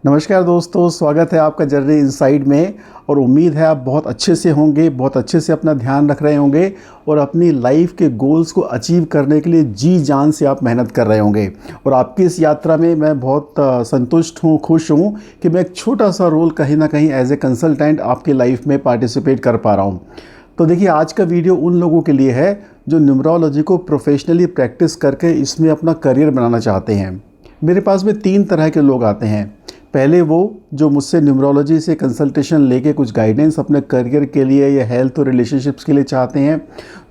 नमस्कार दोस्तों, स्वागत है आपका जर्नी इनसाइड में। और उम्मीद है आप बहुत अच्छे से होंगे, बहुत अच्छे से अपना ध्यान रख रहे होंगे और अपनी लाइफ के गोल्स को अचीव करने के लिए जी जान से आप मेहनत कर रहे होंगे। और आपकी इस यात्रा में मैं बहुत संतुष्ट हूँ, खुश हूँ कि मैं एक छोटा सा रोल कहीं ना कहीं एज ए कंसल्टेंट आपकी लाइफ में पार्टिसिपेट कर पा रहा हूँ। तो देखिए, आज का वीडियो उन लोगों के लिए है जो न्यूमरोलॉजी को प्रोफेशनली प्रैक्टिस करके इसमें अपना करियर बनाना चाहते हैं। मेरे पास में 3 तरह के लोग आते हैं। पहले वो जो मुझसे न्यूमरोलॉजी से कंसल्टेशन लेके कुछ गाइडेंस अपने करियर के लिए या हेल्थ और रिलेशनशिप्स के लिए चाहते हैं।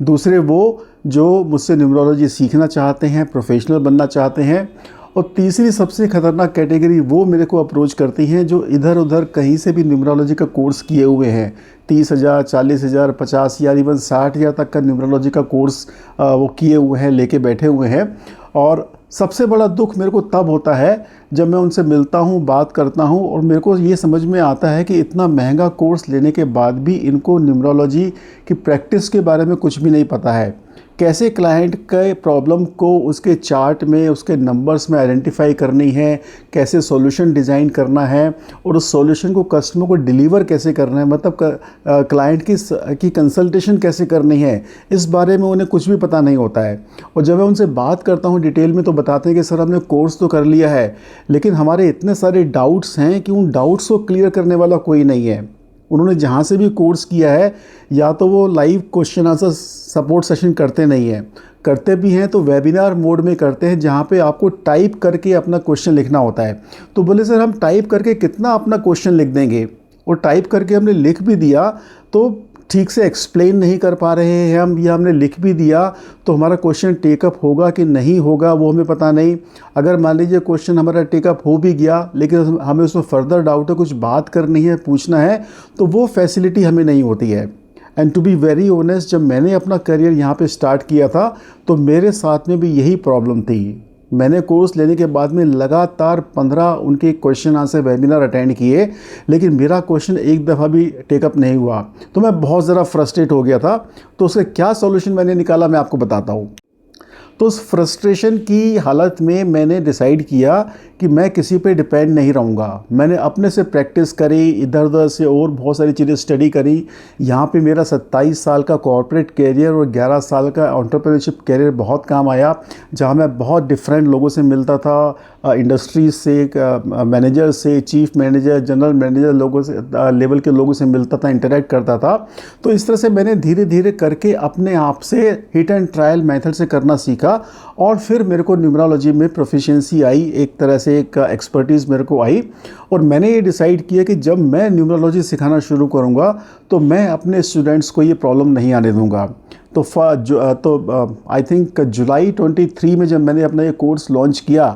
दूसरे वो जो मुझसे न्यूमरोलॉजी सीखना चाहते हैं, प्रोफेशनल बनना चाहते हैं। और तीसरी सबसे ख़तरनाक कैटेगरी वो मेरे को अप्रोच करती हैं जो इधर उधर कहीं से भी न्यूमरोलॉजी का कोर्स किए हुए हैं। 30,000, 40,000, 50,000, इवन 60,000 तक का न्यूमरोलॉजी का कोर्स वो किए हुए हैं, लेके बैठे हुए हैं। और सबसे बड़ा दुख मेरे को तब होता है जब मैं उनसे मिलता हूँ, बात करता हूँ और मेरे को ये समझ में आता है कि इतना महंगा कोर्स लेने के बाद भी इनको न्यूमरोलॉजी की प्रैक्टिस के बारे में कुछ भी नहीं पता है। कैसे क्लाइंट के प्रॉब्लम को उसके चार्ट में, उसके नंबर्स में आइडेंटिफाई करनी है, कैसे सॉल्यूशन डिज़ाइन करना है और उस सॉल्यूशन को कस्टमर को डिलीवर कैसे करना है, मतलब क्लाइंट की कंसल्टेशन कैसे करनी है, इस बारे में उन्हें कुछ भी पता नहीं होता है। और जब मैं उनसे बात करता हूँ डिटेल में तो बताते हैं कि सर हमने कोर्स तो कर लिया है, लेकिन हमारे इतने सारे डाउट्स हैं कि उन डाउट्स को क्लियर करने वाला कोई नहीं है। उन्होंने जहाँ से भी कोर्स किया है या तो वो live question answer support session करते नहीं हैं, करते भी हैं तो वेबिनार मोड में करते हैं जहाँ पे आपको टाइप करके अपना क्वेश्चन लिखना होता है। तो बोले सर हम टाइप करके कितना अपना क्वेश्चन लिख देंगे, और टाइप करके हमने लिख भी दिया तो ठीक से एक्सप्लेन नहीं कर पा रहे हैं हम, या हमने लिख भी दिया तो हमारा क्वेश्चन टेकअप होगा कि नहीं होगा वो हमें पता नहीं। अगर मान लीजिए क्वेश्चन हमारा टेकअप हो भी गया लेकिन हमें उसमें फर्दर डाउट है, कुछ बात करनी है, पूछना है, तो वो फैसिलिटी हमें नहीं होती है। And to be very honest, जब मैंने अपना करियर यहाँ पे स्टार्ट किया था तो मेरे साथ में भी यही प्रॉब्लम थी। मैंने कोर्स लेने के बाद में लगातार 15 उनके क्वेश्चन आंसर वेबिनार अटेंड किए, लेकिन मेरा क्वेश्चन एक दफ़ा भी टेकअप नहीं हुआ। तो मैं बहुत ज़्यादा फ्रस्ट्रेट हो गया था। तो उसका क्या सॉल्यूशन मैंने निकाला मैं आपको बताता हूँ। तो उस फ्रस्ट्रेशन की हालत में मैंने डिसाइड किया कि मैं किसी पे डिपेंड नहीं रहूँगा। मैंने अपने से प्रैक्टिस करी, इधर उधर से और बहुत सारी चीज़ें स्टडी करी। यहाँ पे मेरा 27 साल का कॉर्पोरेट कैरियर और 11 साल का एंटरप्रेन्योरशिप कैरियर बहुत काम आया, जहाँ मैं बहुत डिफरेंट लोगों से मिलता था, इंडस्ट्रीज से, मैनेजर से, चीफ मैनेजर, जनरल मैनेजर लोगों से, लेवल के लोगों से मिलता था, इंटरेक्ट करता था। तो इस तरह से मैंने धीरे धीरे करके अपने आप से हिट एंड ट्रायल मेथड से करना सीखा और फिर मेरे को न्यूमरोलॉजी में प्रोफिशिएंसी आई, एक तरह से एक एक्सपर्टीज़ मेरे को आई। और मैंने ये डिसाइड किया कि जब मैं न्यूमरोलॉजी सिखाना शुरू करूँगा तो मैं अपने स्टूडेंट्स को ये प्रॉब्लम नहीं आने दूँगा। तो आई थिंक जुलाई 23 में जब मैंने अपना ये कोर्स लॉन्च किया,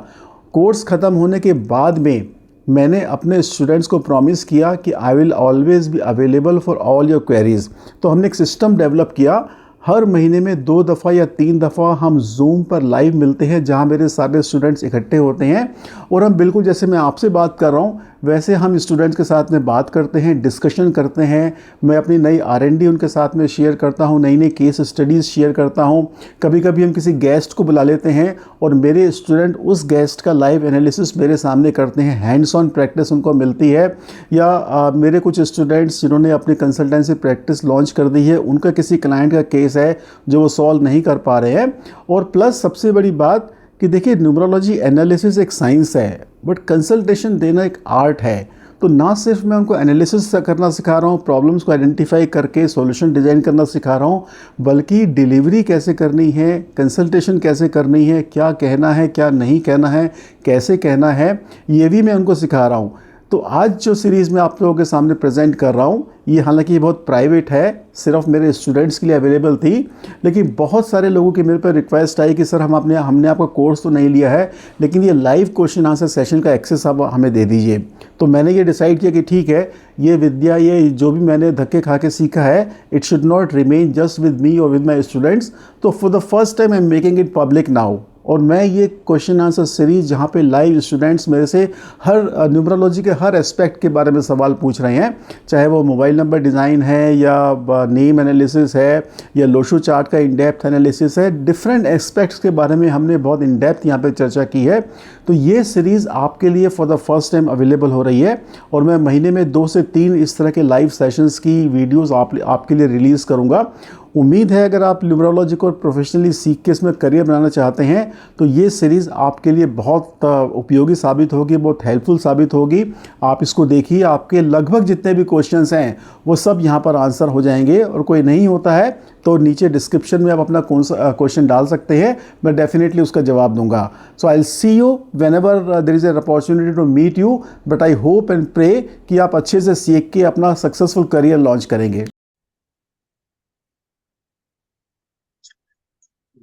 कोर्स ख़त्म होने के बाद में मैंने अपने स्टूडेंट्स को प्रॉमिस किया कि I will always be available for all your queries. तो हमने एक सिस्टम डेवलप किया, हर महीने में 2 दफ़ा या 3 दफ़ा हम जूम पर लाइव मिलते हैं, जहां मेरे सारे स्टूडेंट्स इकट्ठे होते हैं और हम बिल्कुल जैसे मैं आपसे बात कर रहा हूं वैसे हम स्टूडेंट्स के साथ में बात करते हैं, डिस्कशन करते हैं। मैं अपनी नई R&D उनके साथ में शेयर करता हूं, नई नई केस स्टडीज़ शेयर करता हूं। कभी कभी हम किसी गेस्ट को बुला लेते हैं और मेरे स्टूडेंट उस गेस्ट का लाइव एनालिसिस मेरे सामने करते हैं, हैंड्स ऑन प्रैक्टिस उनको मिलती है। या मेरे कुछ स्टूडेंट्स जिन्होंने अपनी कंसल्टेंसी प्रैक्टिस लॉन्च कर दी है, उनका किसी क्लाइंट का केस है जो वो सॉल्व नहीं कर पा रहे हैं। और प्लस सबसे बड़ी बात कि देखिए, न्यूमरोलॉजी एनालिसिस एक साइंस है बट कंसल्टेशन देना एक आर्ट है। तो ना सिर्फ मैं उनको एनालिसिस करना सिखा रहा हूँ, प्रॉब्लम्स को आइडेंटिफाई करके सॉल्यूशन डिज़ाइन करना सिखा रहा हूँ, बल्कि डिलीवरी कैसे करनी है, कंसल्टेशन कैसे करनी है, क्या कहना है, क्या नहीं कहना है, कैसे कहना है, ये भी मैं उनको सिखा रहा हूँ। तो आज जो सीरीज़ मैं आप लोगों के सामने प्रेजेंट कर रहा हूँ, ये हालांकि ये बहुत प्राइवेट है, सिर्फ मेरे स्टूडेंट्स के लिए अवेलेबल थी, लेकिन बहुत सारे लोगों की मेरे पर रिक्वेस्ट आई कि सर हमने आपका कोर्स तो नहीं लिया है, लेकिन ये लाइव क्वेश्चन आंसर सेशन का एक्सेस आप हमें दे दीजिए। तो मैंने ये डिसाइड किया कि ठीक है, ये विद्या, ये जो भी मैंने धक्के खा के सीखा है, it should not remain just with me और विद माई स्टूडेंट्स। तो for the first time I am making it public now. और मैं ये क्वेश्चन आंसर सीरीज जहाँ पे लाइव स्टूडेंट्स मेरे से हर न्यूमरोलॉजी के हर एस्पेक्ट के बारे में सवाल पूछ रहे हैं, चाहे वो मोबाइल नंबर डिज़ाइन है या नेम एनालिसिस है या लोशो चार्ट का इन डेप्थ एनालिसिस है, डिफरेंट एस्पेक्ट्स के बारे में हमने बहुत इन डेप्थ यहाँ पे चर्चा की है। तो ये सीरीज़ आपके लिए for the first time available हो रही है और मैं महीने में 2 से 3 इस तरह के लाइव सेशंस की वीडियोस आपके लिए रिलीज़ करूँगा। उम्मीद है अगर आप न्यूमरोलॉजी को प्रोफेशनली सीख के इसमें करियर बनाना चाहते हैं तो ये सीरीज़ आपके लिए बहुत उपयोगी साबित होगी, बहुत हेल्पफुल साबित होगी। आप इसको देखिए, आपके लगभग जितने भी क्वेश्चंस हैं वो सब यहाँ पर आंसर हो जाएंगे, और कोई नहीं होता है तो नीचे डिस्क्रिप्शन में आप अपना कौन सा क्वेश्चन डाल सकते हैं, मैं डेफिनेटली उसका जवाब दूंगा। So I will see you whenever there is an opportunity to meet you, but I hope and pray कि आप अच्छे से सीख के अपना सक्सेसफुल करियर लॉन्च करेंगे।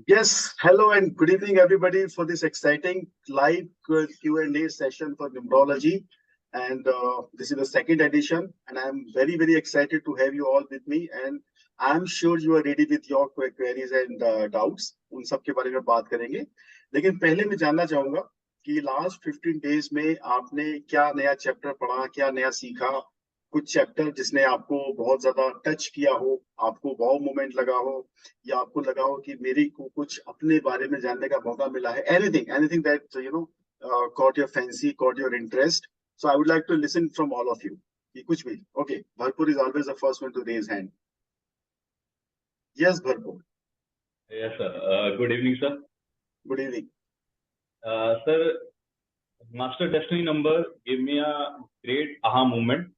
Yes, hello and good evening everybody for this exciting live Q&A session for numerology, and this is the second edition and I am very excited to have you all with me, and I am sure you are ready with your queries and doubts। उन सब के बारे में बात करेंगे, लेकिन पहले मैं जानना चाहूंगा कि लास्ट 15 डेज में आपने क्या नया चैप्टर पढ़ा, क्या नया सीखा, कुछ चैप्टर जिसने आपको बहुत ज्यादा टच किया हो, आपको वाव मोमेंट लगा हो, या आपको लगा हो कि मेरे को कुछ अपने बारे में जानने का मौका मिला है, anything anything that caught your fancy, caught your interest। So I would like to listen from all of you कि कुछ भी। Okay, Bharpur is always the first one to raise hand। Yes, Bharpur। Yes, sir. Good evening, sir. Good evening। Sir, Master Destiny number gave me a great aha moment.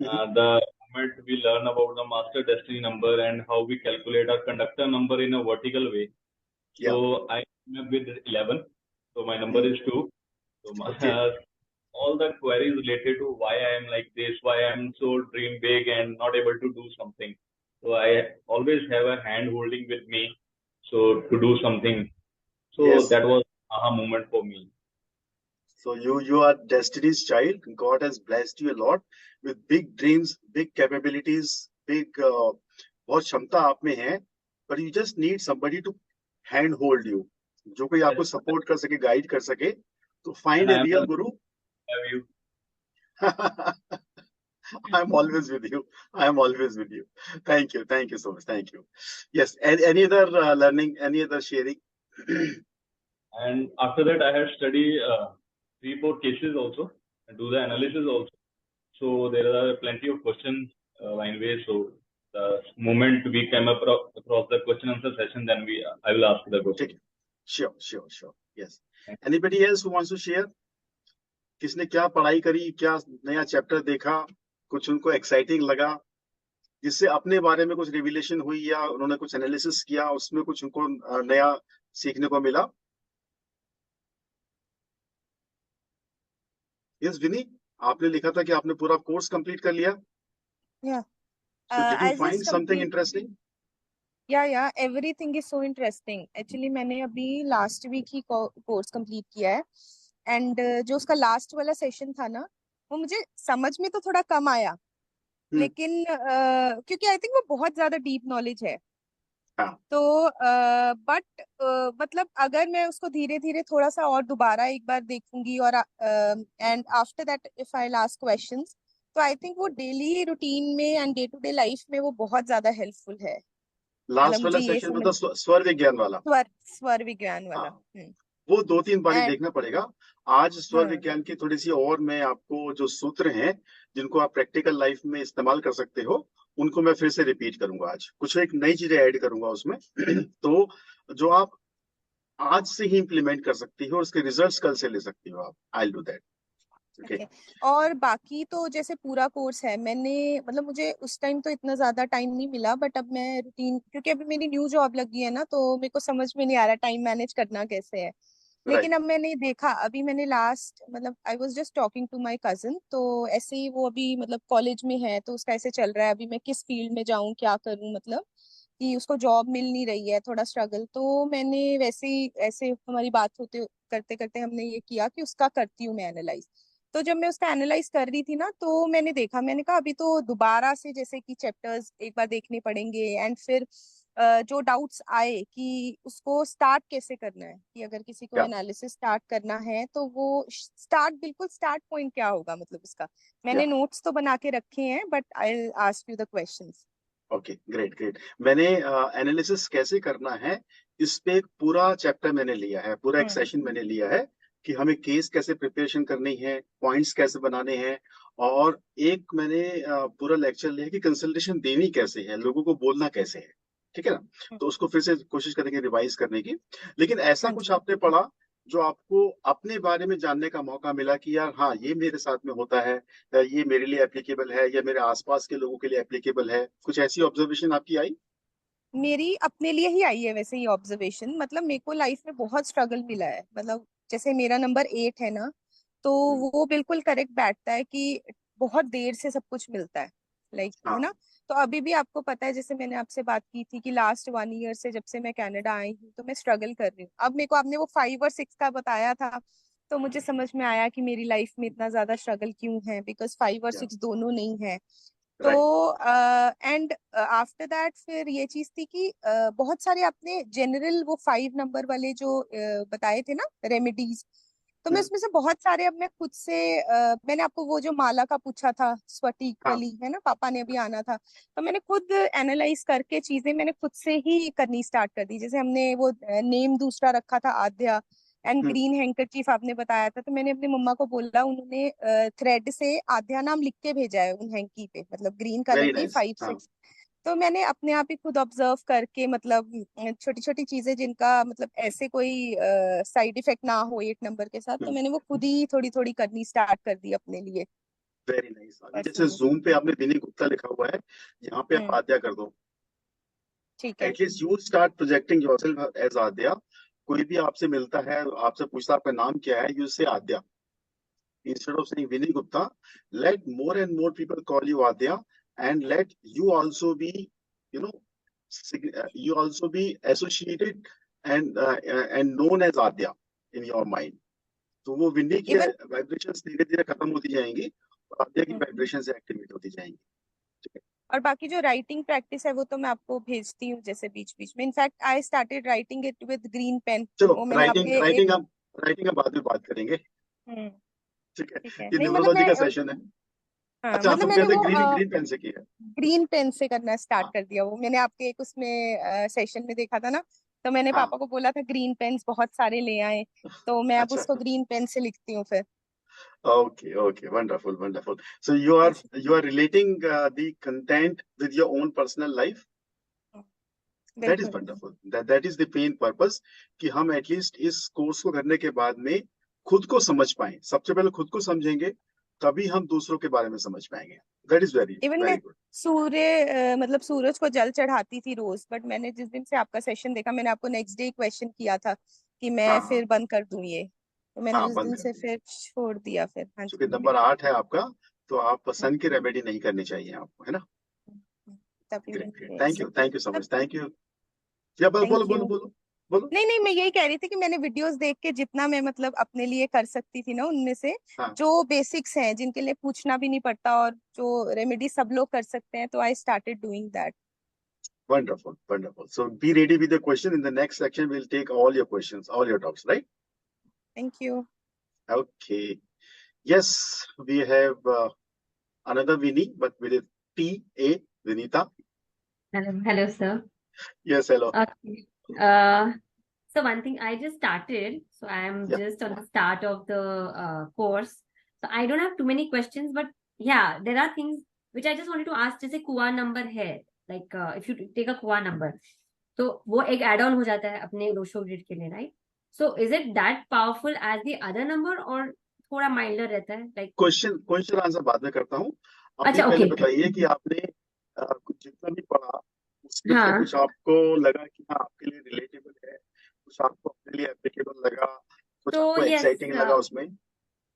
The moment we learn about the Master Destiny number and how we calculate our conductor number in a vertical way. So I am with 11. So my number is 2. So all the queries related to why I am like this, why I am so dream big and not able to do something. So I always have a hand holding with me, so to do something. So that was aha moment for me. So you are Destiny's child। God has blessed you a lot with big dreams, big capabilities, big बहुत क्षमता आप में है, but you just need somebody to hand hold you, जो कोई आपको support कर सके, गाइड कर सके। तो find a real guru। Have you? I'm always with you। I am always with you। Thank you so much। Thank you। Yes, any other learning, any other sharing? And after that, I had studied 3-4 cases also and do the analysis also. So there are plenty of questions line ways. So the moment we came across the question answer session, then I will ask the question। Sure। Yes। Anybody else who wants to share? किसने क्या पढ़ाई करी, क्या नया chapter देखा, कुछ उनको exciting लगा, जिससे अपने बारे में कुछ रिविलेशन हुई, या उन्होंने कुछ एनालिसिस किया, उसमें कुछ उनको नया सीखने को मिला? यस विनी, आपने लिखा था कि आपने पूरा कोर्स कंप्लीट कर लिया। So did you find something interesting? Yeah, everything is so interesting। Actually मैंने अभी लास्ट वीक ही कोर्स कंप्लीट किया है, एंड जो उसका लास्ट वाला सेशन था ना, वो मुझे समझ में तो थोड़ा कम आया, लेकिन क्योंकि आई थिंक वो बहुत ज्यादा डीप नॉलेज है। तो बट मतलब अगर मैं उसको धीरे धीरे थोड़ा सा और दोबारा एक बार देखूंगी, और and after that if I ask questions, तो आई थिंक वो डेली रूटीन में and day to day life में वो बहुत ज्यादा हेल्पफुल है। लास्ट वाला सेशन मतलब स्वर विज्ञान वाला। स्वर विज्ञान वाला वो 2-3 बार देखना पड़ेगा। आज स्वर विज्ञान की थोड़ी सी और मैं आपको जो सूत्र हैं जिनको आप प्रैक्टिकल लाइफ में इस्तेमाल कर सकते हो, उनको मैं फिर से रिपीट करूंगा। आज कुछ एक नई चीजें ऐड करूंगा उसमें तो जो आप आज से ही इम्प्लीमेंट कर सकती हो और उसके रिजल्ट्स कल से ले सकती हो आप। I will do that. Okay। और बाकी तो जैसे पूरा कोर्स है, मैंने मतलब मुझे उस टाइम तो इतना ज्यादा टाइम नहीं मिला, बट अब मैं रूटीन, क्योंकि अभी मेरी न्यू जॉब लगी है ना, तो मेरे को समझ में नहीं आ रहा टाइम मैनेज करना कैसे है। लेकिन अब मैंने देखा, अभी मैंने लास्ट मतलब I was just talking to my cousin, तो ऐसे ही वो अभी मतलब कॉलेज में है, तो उसका ऐसे चल रहा है अभी मैं किस फील्ड में जाऊं, क्या करूं, मतलब कि उसको जॉब मिल नहीं रही है, थोड़ा स्ट्रगल। तो मैंने वैसे ही ऐसे हमारी बात होते करते करते हमने ये किया कि उसका करती हूँ मैं एनालाइज। तो जब मैं उसका एनालाइज कर रही थी ना, तो मैंने देखा, मैंने कहा अभी तो दोबारा से जैसे कि चैप्टर्स एक बार देखने पड़ेंगे, एंड फिर जो डाउट्स आए कि उसको स्टार्ट कैसे करना है, कि अगर किसी को या एनालिसिस स्टार्ट करना है तो वो बिल्कुल स्टार्ट पॉइंट क्या होगा, मतलब उसका या मैंने नोट्स तो बना के रखे हैं, but I ask you the questions. Okay, great great. मैंने एनालिसिस कैसे करना है इस पे एक पूरा चैप्टर मैंने लिया है, पूरा एक हम्म। सेशन मैंने लिया है कि हमें केस कैसे प्रिपरेशन करनी है, पॉइंट्स कैसे बनाने हैं। और एक मैंने पूरा लेक्चर लिया कि कंसल्टेशन देनी कैसे है, लोगों को बोलना कैसे है। ठीक है ना? तो उसको फिर से कोशिश करेंगे रिवाइज करने की। लेकिन ऐसा हाँ कुछ जी। आपने पढ़ा जो आपको अपने बारे में जानने का मौका मिला कि यार हाँ, ये मेरे साथ में होता है, या ये मेरे लिए एप्लीकेबल है, या मेरे आसपास के लोगों के लिए एप्लीकेबल है, कुछ ऐसी ऑब्जर्वेशन आपकी आई? मेरी अपने लिए ही आई है वैसे ही ऑब्जर्वेशन, मतलब मेरे को लाइफ में बहुत स्ट्रगल मिला है, मतलब जैसे मेरा नंबर 8 है ना, तो हम्म, वो बिल्कुल करेक्ट बैठता है कि बहुत देर से सब कुछ मिलता है, लाइक है हाँ। ना। तो अभी भी आपको पता है, जैसे मैंने आपसे बात की थी कि लास्ट 1 ईयर से जब से मैं कनाडा आई हूँ तो मैं स्ट्रगल कर रही हूँ। अब मेरे को आपने वो 5 और 6 का बताया था, तो मुझे समझ में आया कि मेरी लाइफ में इतना ज्यादा स्ट्रगल क्यों है, बिकॉज 5 और 6 दोनों नहीं है। तो राइट। एंड आफ्टर दैट फिर ये चीज थी कि बहुत सारे आपने जनरल वो 5 नंबर वाले जो बताए थे ना रेमेडीज, तो मैं उसमें से बहुत सारे अब मैं खुद से मैंने आपको वो जो माला का पूछा था स्वटिक हाँ। वाली है ना, पापा ने अभी आना था, तो मैंने खुद एनालाइज करके चीजें मैंने खुद से ही करनी स्टार्ट कर दी। जैसे हमने वो नेम दूसरा रखा था आद्या, एंड हम्म, ग्रीन हैंकरचीफ आपने बताया था, तो मैंने अपनी मम्मा को बोला, उन्होंने थ्रेड से आद्या नाम लिख के भेजा है उन हैंकी पे, मतलब ग्रीन कलर वेरी की नाइस। फाइव हाँ। सिक्स तो मैंने अपने आप ही खुद ऑब्जर्व करके, मतलब छोटी छोटी चीजें जिनका मतलब ऐसे कोई साइड इफेक्ट ना हो 8 नंबर के साथ, तो मैंने वो खुद ही थोड़ी थोड़ी करनी स्टार्ट कर दी अपने लिए वेरी नाइस। अभी जैसे पर्सनली। जूम पे आपने विनी गुप्ता लिखा हुआ है, यहाँ पे आप हम्म। आद्या कर दो। ठीक है। At least you start projecting yourself as Aadya. कोई भी आपसे मिलता है, आपसे पूछता है आपका नाम क्या है, यू से आद्या instead of saying Vinny Gupta. Let more and more people call you Adya, and let you also be, you know, you also be associated and known as Adya in your mind. तो वो Vinny की even vibrations धीरे धीरे खत्म होती जाएंगी और आद्या की वाइब्रेशंस एक्टिवेट होती जाएंगी। ठीक है? और बाकी जो राइटिंग प्रैक्टिस है वो तो मैं आपको भेजती हूँ जैसे बीच बीच में। In fact I started writing it with green pen, चलो, वो मैंने राइटिंग आपके एक। राइटिंग हम राइटिंग हम बाद में बात करेंगे। हम्म। ठीक है? ठीक है, ये नहीं मतलब न्यूमरोलॉजी मैं का सेशन है। हाँ अच्छा, मतलब तुम मैंने कहते वो ग्रीन ग्रीन पेन से किया है। ग्रीन पेन से करना स्टार्ट हाँ कर दिया, वो मैंने आपके एक उसमें सेशन में देखा था ना, तो मैंने हाँ। पापा को बोला था ग्रीन पेन्स बहुत सारे ले आए, तो मैं अब अच्छा। उसको ग्रीन पेन से लिखती हूँ फिर। Okay, okay, wonderful, wonderful. So you are relating the content with your own personal life. That is बिल्कुल। wonderful. That is the main purpose कि हम एटलीस्ट इस कोर्स को करने के बाद में खुद को समझ पाएं। सबसे पहले खुद को समझेंगे, तभी हम दूसरों के बारे में समझ पाएंगे। That is very इवन मैं very good. मतलब सूरज को जल चढ़ाती थी रोज, बट मैंने जिस दिन से आपका सेशन देखा, मैंने आपको नेक्स्ट डे क्वेश्चन किया था कि मैं हाँ हाँ फिर बंद कर दूं ये, तो मैंने हाँ, उस बंद दिन कर से दिया। फिर छोड़ दिया फिर। हाँ क्योंकि जी। नंबर 8 है आपका, तो आप हम्म, सन की रेमेडी नहीं करनी चाहिए आपको, है ना? तभी ग्रेट मैंने ग्रेट, ये थैंक यू सो सब। Much, thank you. या बोलो थैंक बोलो यू। बोलो बोलो। नहीं नहीं, मैं यही कह रही थी कि मैंने वीडियोस देख के जितना मैं मतलब अपने लिए कर सकती थी ना, उनमें से हाँ। जो बेसिक्स हैं जिनके लिए पूछना भी नहीं पड़ता और जो रेमेडी सब लोग कर सकते हैं, तो I started doing that. Wonderful, wonderful. So be ready with your question. In the next section, we'll take all your questions, all your doubts, right? Thank you. Okay. Yes, we have another Vinny, but with a T A, Vinita. Hello, sir. Yes, hello. Okay. So one thing, I just started, so I am Yeah. just on the start of the course. So I don't have too many questions, but yeah, there are things which I just wanted to ask. जैसे कुआ number है, like if you take a कुआ number, तो वो एक add on हो जाता है अपने रोशो ग्रिड के लिए, right? So is it that powerful as the other number or थोड़ा milder रहता है, like? क्वेश्चन आंसर बाद में करता हूँ। अभी अच्छा, पहले okay. बताइए कि आपने कुछ जितना भी पढ़ा उसमें से हाँ, कुछ आपको लगा कि हाँ आपके लिए रिलेटेबल है, कुछ आपको अपने लिए एप्लीकेबल लगा, कुछ तो आपको yes, एक्साइटिंग लगा उसमें?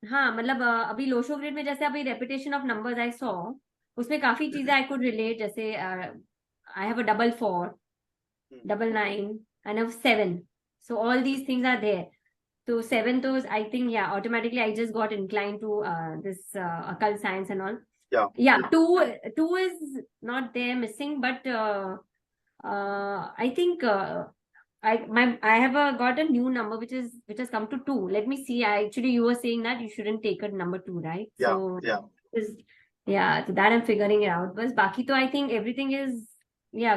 हाँ मतलब अभी लोशो ग्रिड में जैसे अभी repetition of numbers I saw, उसमें काफी चीजें आई कुड रिलेट, जैसे I have a 4 9 9 and a 7, so all these things are there. So 7 तो I think yeah automatically I just got inclined to this occult science and all. Yeah. Yeah, 2 is not there missing, but I think I have got a new number which has come to 2. Let me see. Actually, you were saying that you shouldn't take a number 2, right? Yeah, So yeah. so that I'm figuring it out. But baki to I think everything is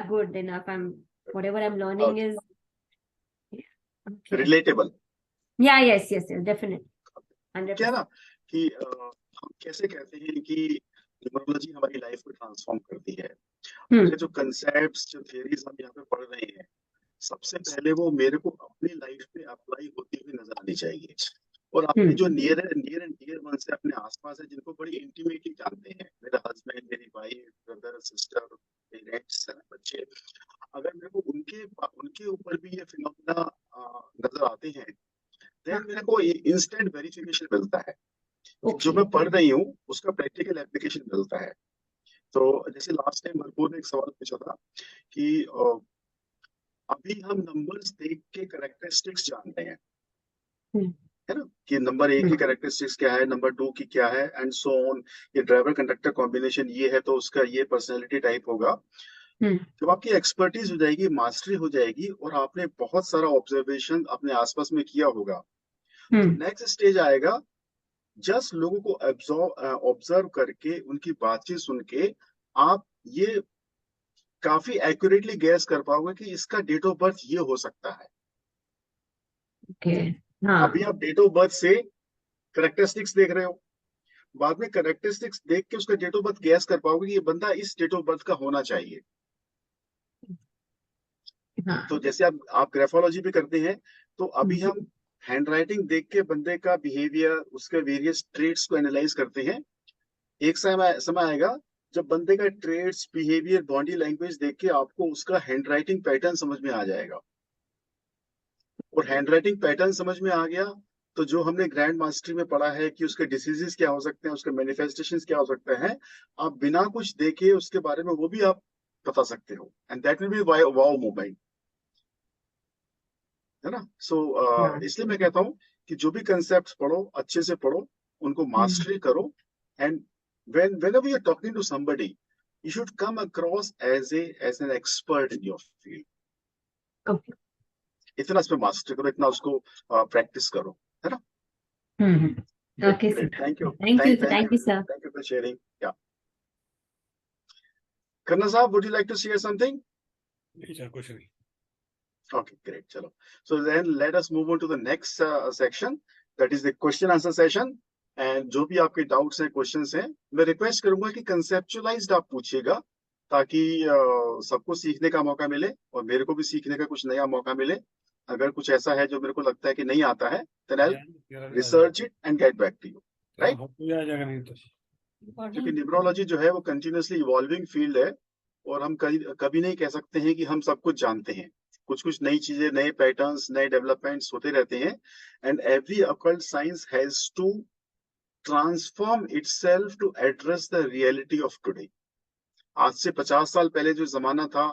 good enough. Whatever I'm learning Okay. is okay. Relatable. Yes, definitely. क्या 100%. ना कि हम कैसे कहते हैं कि numerology हमारी life को ट्रांसफॉर्म करती है। मुझे जो कंसेप्ट्स, जो थियरीज हम यहाँ पे पढ़ रहे हैं, सबसे पहले वो मेरे को अपनी लाइफ में अप्लाई होती हुई नजर आनी चाहिए। और अपने जो नियर एंड डियर वन से अपने आसपास है, जिनको बड़ी इंटीमेटली जानते हैं, मेरा हस्बैंड, मेरी वाइफ, ब्रदर, सिस्टर, पेरेंट्स, बच्चे, अगर मेरे को उनके ऊपर भी ये फिनोमेना नजर आते हैं, देन मेरे को इंस्टेंट वेरिफिकेशन मिलता है कि जो मैं पढ़ रही हूँ उसका प्रैक्टिकल एप्लीकेशन मिलता है। तो जैसे लास्ट टाइम भरपूर ने एक सवाल पूछा था कि अभी हम नंबर्स देख के कैरेक्टरिस्टिक्स जान रहे हैं, है ना, कि नंबर 1 की कैरेक्टरिस्टिक्स क्या है, नंबर 2 की क्या है, एंड सो ऑन। ये ड्राइवर कंडक्टर कॉम्बिनेशन ये है तो उसका ये पर्सनैलिटी टाइप होगा। जब आपकी एक्सपर्टीज हो जाएगी, मास्टरी हो जाएगी, और आपने बहुत सारा ऑब्जर्वेशन अपने आसपास में किया होगा, तो नेक्स्ट स्टेज आएगा, जस्ट लोगों को ऑब्जर्व करके, उनकी बातचीत सुन के आप ये काफी एक्यूरेटली गैस कर पाओगे कि इसका डेट ऑफ बर्थ ये हो सकता है। अभी आप डेट ऑफ बर्थ से कैरेक्टरिस्टिक्स देख रहे हो, बाद में कैरेक्टरिस्टिक्स देख के उसका डेट ऑफ बर्थ गैस कर पाओगे कि ये बंदा इस डेट ऑफ बर्थ का होना चाहिए। तो जैसे आप ग्राफोलॉजी भी करते हैं, तो अभी हम हैंडराइटिंग देख के बंदे का बिहेवियर, उसके वेरियस ट्रेट्स को एनालाइज करते हैं। एक समय आएगा जब बंदे का ट्रेट्स, बिहेवियर, बॉडी लैंग्वेज देख के आपको उसका हैंडराइटिंग पैटर्न समझ में आ जाएगा। और हैंडराइटिंग पैटर्न समझ में आ गया तो जो हमने ग्रैंड मास्टरी में पढ़ा है कि उसके डिसीजेस क्या हो सकते हैं, उसके मैनिफेस्टेशंस क्या हो सकते हैं, आप बिना कुछ देखे उसके बारे में वो भी आप बता सकते हो, and that will be wow moment, है ना। सो इसलिए मैं कहता हूँ कि जो भी कंसेप्ट पढ़ो, अच्छे से पढ़ो, उनको मास्टरी करो, and whenever you're talking to somebody, you should come across as an expert in your field. Okay. इतना इसमें मास्टरी करो, इतना उसको प्रैक्टिस करो, है ना। Okay, sir. Thank you. Thank you, sir. Thank you for sharing. Yeah. Karna Saab, would you like to share something? कुछ नहीं. Okay, great. Chalo. So then let us move on to the next section, that is the question answer session. And जो भी आपके doubts हैं, questions हैं, मैं request करूंगा कि कंसेप्चुअलाइज्ड आप पूछिएगा, ताकि सबको सीखने का मौका मिले और मेरे को भी सीखने का कुछ नया मौका मिले। अगर कुछ ऐसा है जो मेरे को लगता है कि नहीं आता है, then I'll research it and get back to you. Right? क्योंकि न्यूमरोलॉजी जो है वो कंटिन्यूअसली इवॉल्विंग फील्ड है, और हम कभी नहीं कह सकते हैं कि हम सब कुछ जानते हैं। कुछ नई चीजें, नए पैटर्न्स, नए डेवलपमेंट्स होते रहते हैं, and every occult science has to transform itself to address the reality of today. आज से 50 साल पहले जो जमाना था,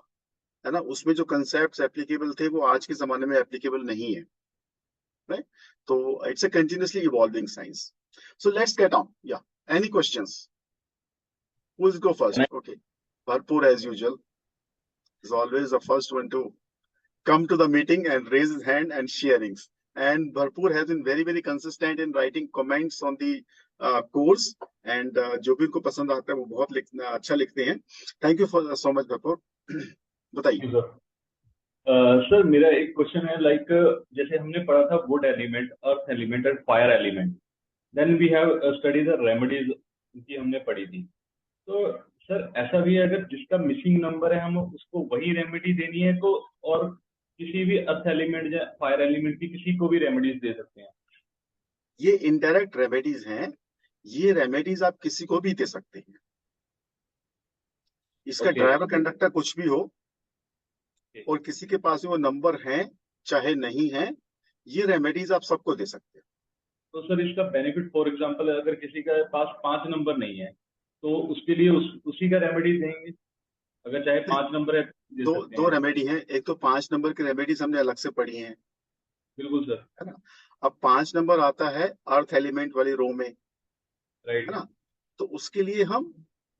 है ना, उसमें जो कंसेप्ट्स एप्लीकेबल थे वो आज के जमाने में एप्लीकेबल नहीं है, राइट। तो it's a continuously evolving science. So let's get on. Yeah any questions? Who will go first? Okay. Bharpur, as usual, is always the first one to come to the meeting and raise his hand and sharing. And Bharpur has been very, very consistent in writing comments on the course. And जो भी उनको पसंद आता है वो बहुत अच्छा लिखते हैं। Thank you so much, Bharpur. बताइए। सर मेरा एक क्वेश्चन है, लाइक जैसे हमने पढ़ा था वुड एलिमेंट, अर्थ एलिमेंट और fire element, then we have study the remedies, उनकी हमने पढ़ी थी। तो सर ऐसा भी है अगर जिसका मिसिंग नंबर है, हम उसको वही रेमेडी देनी है तो, और किसी भी अर्थ एलिमेंट या फायर एलिमेंट की किसी को भी रेमेडीज दे सकते हैं? ये इनडायरेक्ट रेमेडीज हैं, ये रेमेडीज आप किसी को भी दे सकते हैं। इसका ड्राइवर कंडक्टर कुछ भी हो और किसी के पास वो नंबर है चाहे नहीं है, ये रेमेडीज आप सबको दे सकते हैं। तो सर इसका बेनिफिट, फॉर एग्जांपल अगर किसी के पास 5 नंबर नहीं है तो उसके लिए उसी का रेमेडी देंगे, अगर चाहे 5 नंबर है? दो रेमेडी हैं। एक तो 5 नंबर की रेमेडीज हमने अलग से पढ़ी हैं। बिल्कुल सर, है ना। अब 5 नंबर आता है अर्थ एलिमेंट वाली रो में, राइट, है ना। तो उसके लिए हम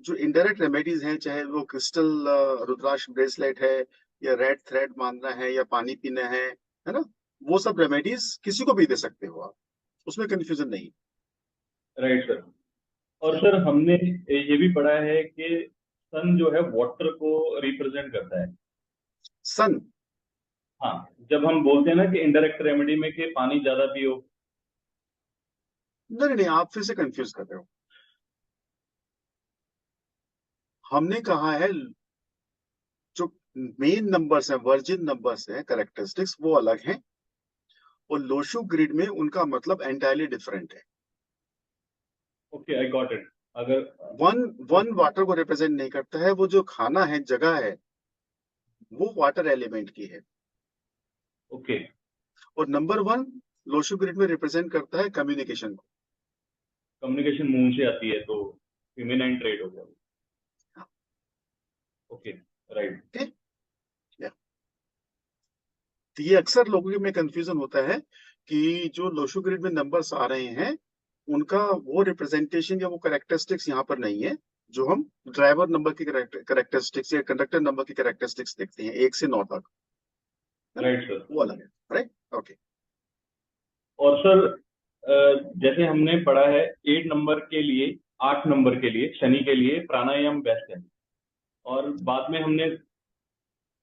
जो इनडायरेक्ट रेमेडीज हैं, चाहे वो क्रिस्टल रुद्राक्ष ब्रेसलेट है, या रेड थ्रेड बांधना है या पानी पीना है ना, वो सब रेमेडीज किसी को भी दे सकते हो आप, उसमें कंफ्यूजन नहीं। Right sir. और सर हमने ये भी पढ़ा है कि सन जो है वाटर को रिप्रेजेंट करता है। सन, हाँ, जब हम बोलते हैं ना कि इनडायरेक्ट रेमेडी में कि पानी ज्यादा पियो। नहीं नहीं, आप फिर से कंफ्यूज कर रहे हो। हमने कहा है जो मेन नंबर्स हैं, वर्जिन नंबर्स हैं, कैरेक्टरिस्टिक्स वो अलग हैं, और लोशु ग्रिड में उनका मतलब एंटायरली डिफरेंट है। Okay, I got it. अगर वन वाटर को रिप्रेजेंट नहीं करता है, वो जो खाना है, जगह है, वो वाटर एलिमेंट की है। ओके, और नंबर वन लोशु ग्रिड में रिप्रेजेंट करता है कम्युनिकेशन को। कम्युनिकेशन मुंह से आती है तो फेमिनाइन ट्रेड हो गया। Okay, right. ठीक, तो ये अक्सर लोगों में कंफ्यूजन होता है कि जो लोशु ग्रिड में नंबर्स आ रहे हैं उनका वो रिप्रेजेंटेशन या वो कैरेक्टरिस्टिक्स यहाँ पर नहीं है, जो हम ड्राइवर नंबर की कैरेक्टरिस्टिक्स या कंडक्टर नंबर की कैरेक्टरिस्टिक्स देखते हैं 1 से 9 तक, राइट सर। वो अलग है। Right, okay. और सर जैसे हमने पढ़ा है 8 नंबर के लिए, 8 नंबर के लिए, शनि के लिए प्राणायाम बेस्ट है। और बाद में हमने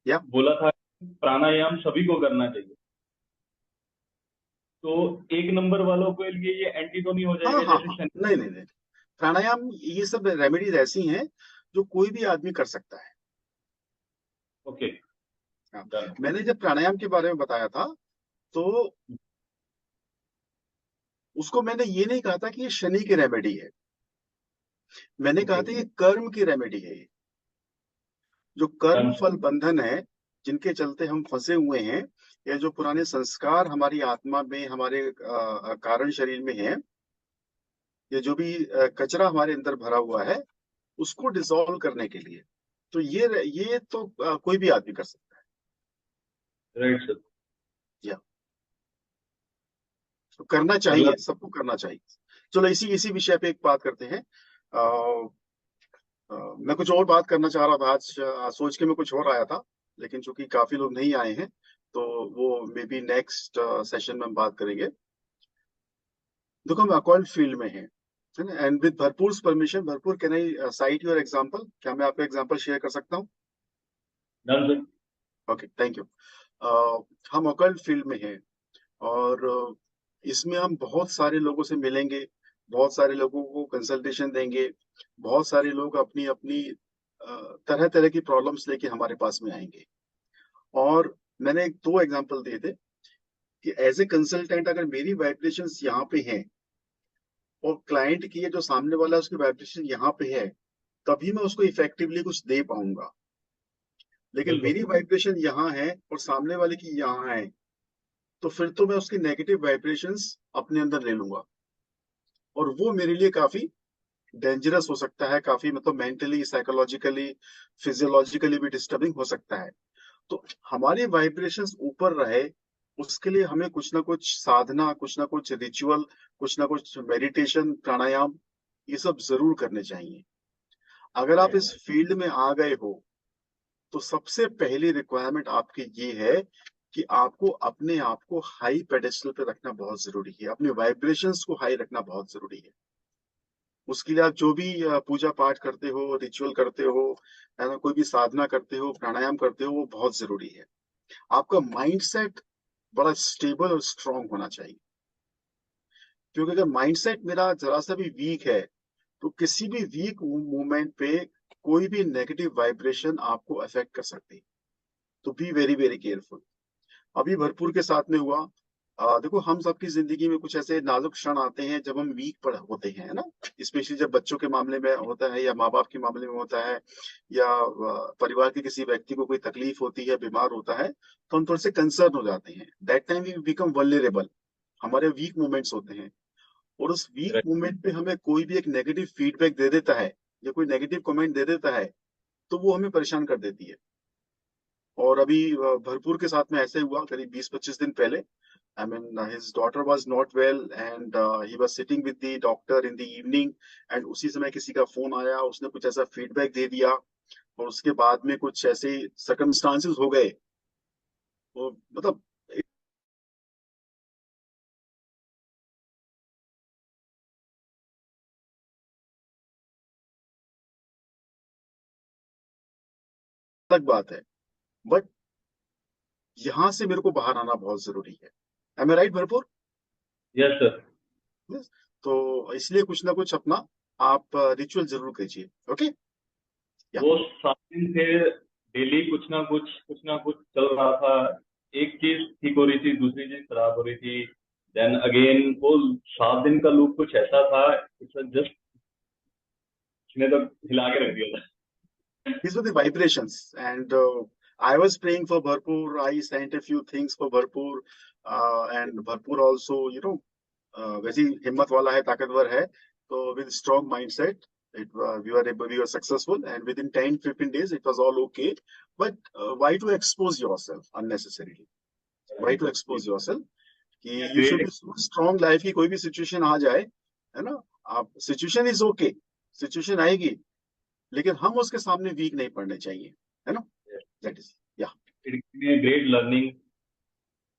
या बोला था प्राणायाम सभी को करना चाहिए। तो 1 नंबर वालों के लिए ये एंटी तो नहीं हो हाँ जाएगा हाँ जैसे हाँ, शनि? नहीं नहीं नहीं, प्राणायाम ये सब रेमेडीज ऐसी हैं जो कोई भी आदमी कर सकता है। ओके, हाँ। डन। मैंने जब प्राणायाम के बारे में बताया था तो उसको मैंने ये नहीं कहा था कि ये शनि की रेमेडी है, मैंने कहा था ये कर्म की रेमेडी है। ये जो कर्म डन। फल बंधन है, जिनके चलते हम फंसे हुए हैं, या जो पुराने संस्कार हमारी आत्मा में, हमारे कारण शरीर में है, या जो भी कचरा हमारे अंदर भरा हुआ है, उसको डिसॉल्व करने के लिए, तो ये तो कोई भी आदमी कर सकता राइट सर। है, या तो करना अगला। चाहिए, सबको करना चाहिए। चलो इसी इसी विषय पे एक बात करते हैं। मैं कुछ और बात करना चाह रहा था आज, सोच के मैं कुछ और आया था, लेकिन चूंकि काफी लोग नहीं आए हैं तो वो मे बी नेक्स्ट सेशन में हम बात करेंगे। देखो हम अकॉल्ड फील्ड में हैं, है ना, एंड विद भरपूर परमिशन, भरपूर, can I site your example? क्या मैं आपका एग्जांपल शेयर कर सकता हूँ? Done sir. Okay, thank you. हम अकॉल्ड फील्ड में हैं, और इसमें हम बहुत सारे लोगों से मिलेंगे, बहुत सारे लोगों को कंसल्टेशन देंगे, बहुत सारे लोग अपनी अपनी तरह तरह की प्रॉब्लम्स लेके हमारे पास में आएंगे। और मैंने दो एग्जांपल दिए थे कि एज ए कंसल्टेंट अगर मेरी वाइब्रेशंस यहाँ पे हैं और क्लाइंट की, जो सामने वाला है, उसकी वाइब्रेशन यहाँ पे है, तभी मैं उसको इफेक्टिवली कुछ दे पाऊंगा। लेकिन बिल्कुल। मेरी वाइब्रेशन यहाँ है और सामने वाले की यहाँ है, तो फिर तो मैं उसकी नेगेटिव वाइब्रेशंस अपने अंदर ले लूंगा, और वो मेरे लिए काफी डेंजरस हो सकता है, काफी मतलब मेंटली, साइकोलॉजिकली, फिजियोलॉजिकली भी डिस्टर्बिंग हो सकता है। तो हमारी वाइब्रेशंस ऊपर रहे, उसके लिए हमें कुछ ना कुछ साधना, कुछ ना कुछ रिचुअल, कुछ ना कुछ मेडिटेशन, प्राणायाम, ये सब जरूर करने चाहिए। अगर आप इस फील्ड में आ गए हो तो सबसे पहली रिक्वायरमेंट आपकी ये है कि आपको अपने आप को हाई पेडेस्टल पे रखना बहुत जरूरी है, अपने वाइब्रेशंस को हाई रखना बहुत जरूरी है। उसके लिए आप जो भी पूजा पाठ करते हो, रिचुअल करते हो, है ना, कोई भी साधना करते हो, प्राणायाम करते हो, वो बहुत जरूरी है। आपका माइंडसेट बड़ा स्टेबल और स्ट्रांग होना चाहिए, क्योंकि अगर माइंडसेट मेरा जरा सा भी वीक है तो किसी भी वीक मूवमेंट पे कोई भी नेगेटिव वाइब्रेशन आपको अफेक्ट कर सकती है। तो बी वेरी वेरी केयरफुल। अभी भरपूर के साथ में हुआ, देखो हम सबकी जिंदगी में कुछ ऐसे नाजुक क्षण आते हैं जब हम वीक पर होते हैं, है ना, स्पेशली जब बच्चों के मामले में होता है, या माँ बाप के मामले में होता है, या परिवार के किसी व्यक्ति को कोई तकलीफ होती है, बीमार होता है, तो हम थोड़े से कंसर्न हो जाते हैं। That time we become vulnerable, हमारे वीक मोमेंट्स होते हैं, और उस वीक राइट। मोमेंट पे हमें कोई भी एक नेगेटिव फीडबैक दे देता है या कोई नेगेटिव कमेंट दे देता है, तो वो हमें परेशान कर देती है। और अभी भरपूर के साथ में ऐसे हुआ करीब 20-25 दिन पहले। I mean, his daughter was not well, and he was sitting with the doctor in the evening, and उसी समय किसी का फोन आया, उसने कुछ ऐसा फीडबैक दे दिया और उसके बाद में कुछ ऐसे सर्कमस्टांसेस हो गए, वो मतलब अलग बात है, बट यहां से मेरे को बाहर आना बहुत जरूरी है। एम आई राइट भरपूर? Yes sir. Yes? तो इसलिए कुछ ना कुछ अपना आप रिचुअल जरूर कीजिए। ओके। या वो 7 दिन थे, डेली कुछ ना कुछ चल रहा था। एक चीज ठीक हो रही थी, दूसरी चीज खराब हो रही थी, देन अगेन वो 7 दिन का लूप कुछ ऐसा था, इट्स जस्ट उसने तो हिला के रख दिया था। these were the vibrations, and I was praying for Bharpur. I sent a few things for Bharpur, and Bharpur also, वैसे ही हिम्मत वाला है, ताकतवर है, तो with strong mindset we were successful, and within 10-15 days it was all okay. But why to expose yourself unnecessarily? Why to expose yourself? कि you should great. be so strong, life की कोई भी सिचुएशन आ जाए, है ना, आप situation is okay, situation आएगी, लेकिन हम उसके सामने वीक नहीं पड़ने चाहिए, है ना। That is yeah it give me great learning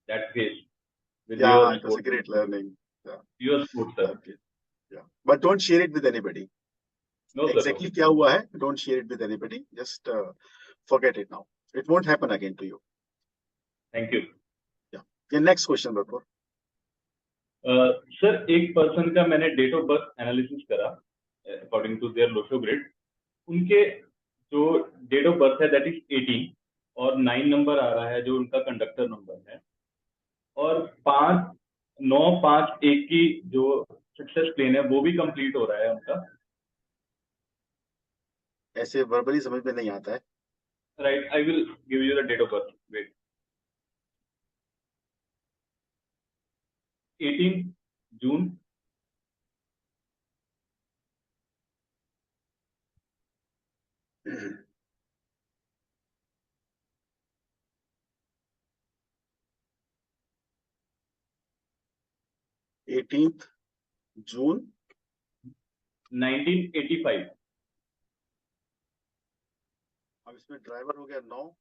that phase with yeah your it was a support, great learning. Your support sir. Okay. Yeah but don't share it with anybody. No sir, no. Exactly क्या हुआ है, don't share it with anybody, just forget it now. It won't happen again to you. Thank you. Yeah, next question bro. Sir, एक person का मैंने date of birth analysis करा according to their Lo Shu grid. उनके जो date of birth है that is 18, और 9 number आ रहा है जो उनका कंडक्टर नंबर है, और 5-9-5-1 की जो सक्सेस प्लेन है वो भी कंप्लीट हो रहा है उनका। ऐसे वर्बली समझ में नहीं आता है। Right, I will give you the date of birth, wait. 18 June 18th June 1985। अब इसमें ड्राइवर हो गया 9,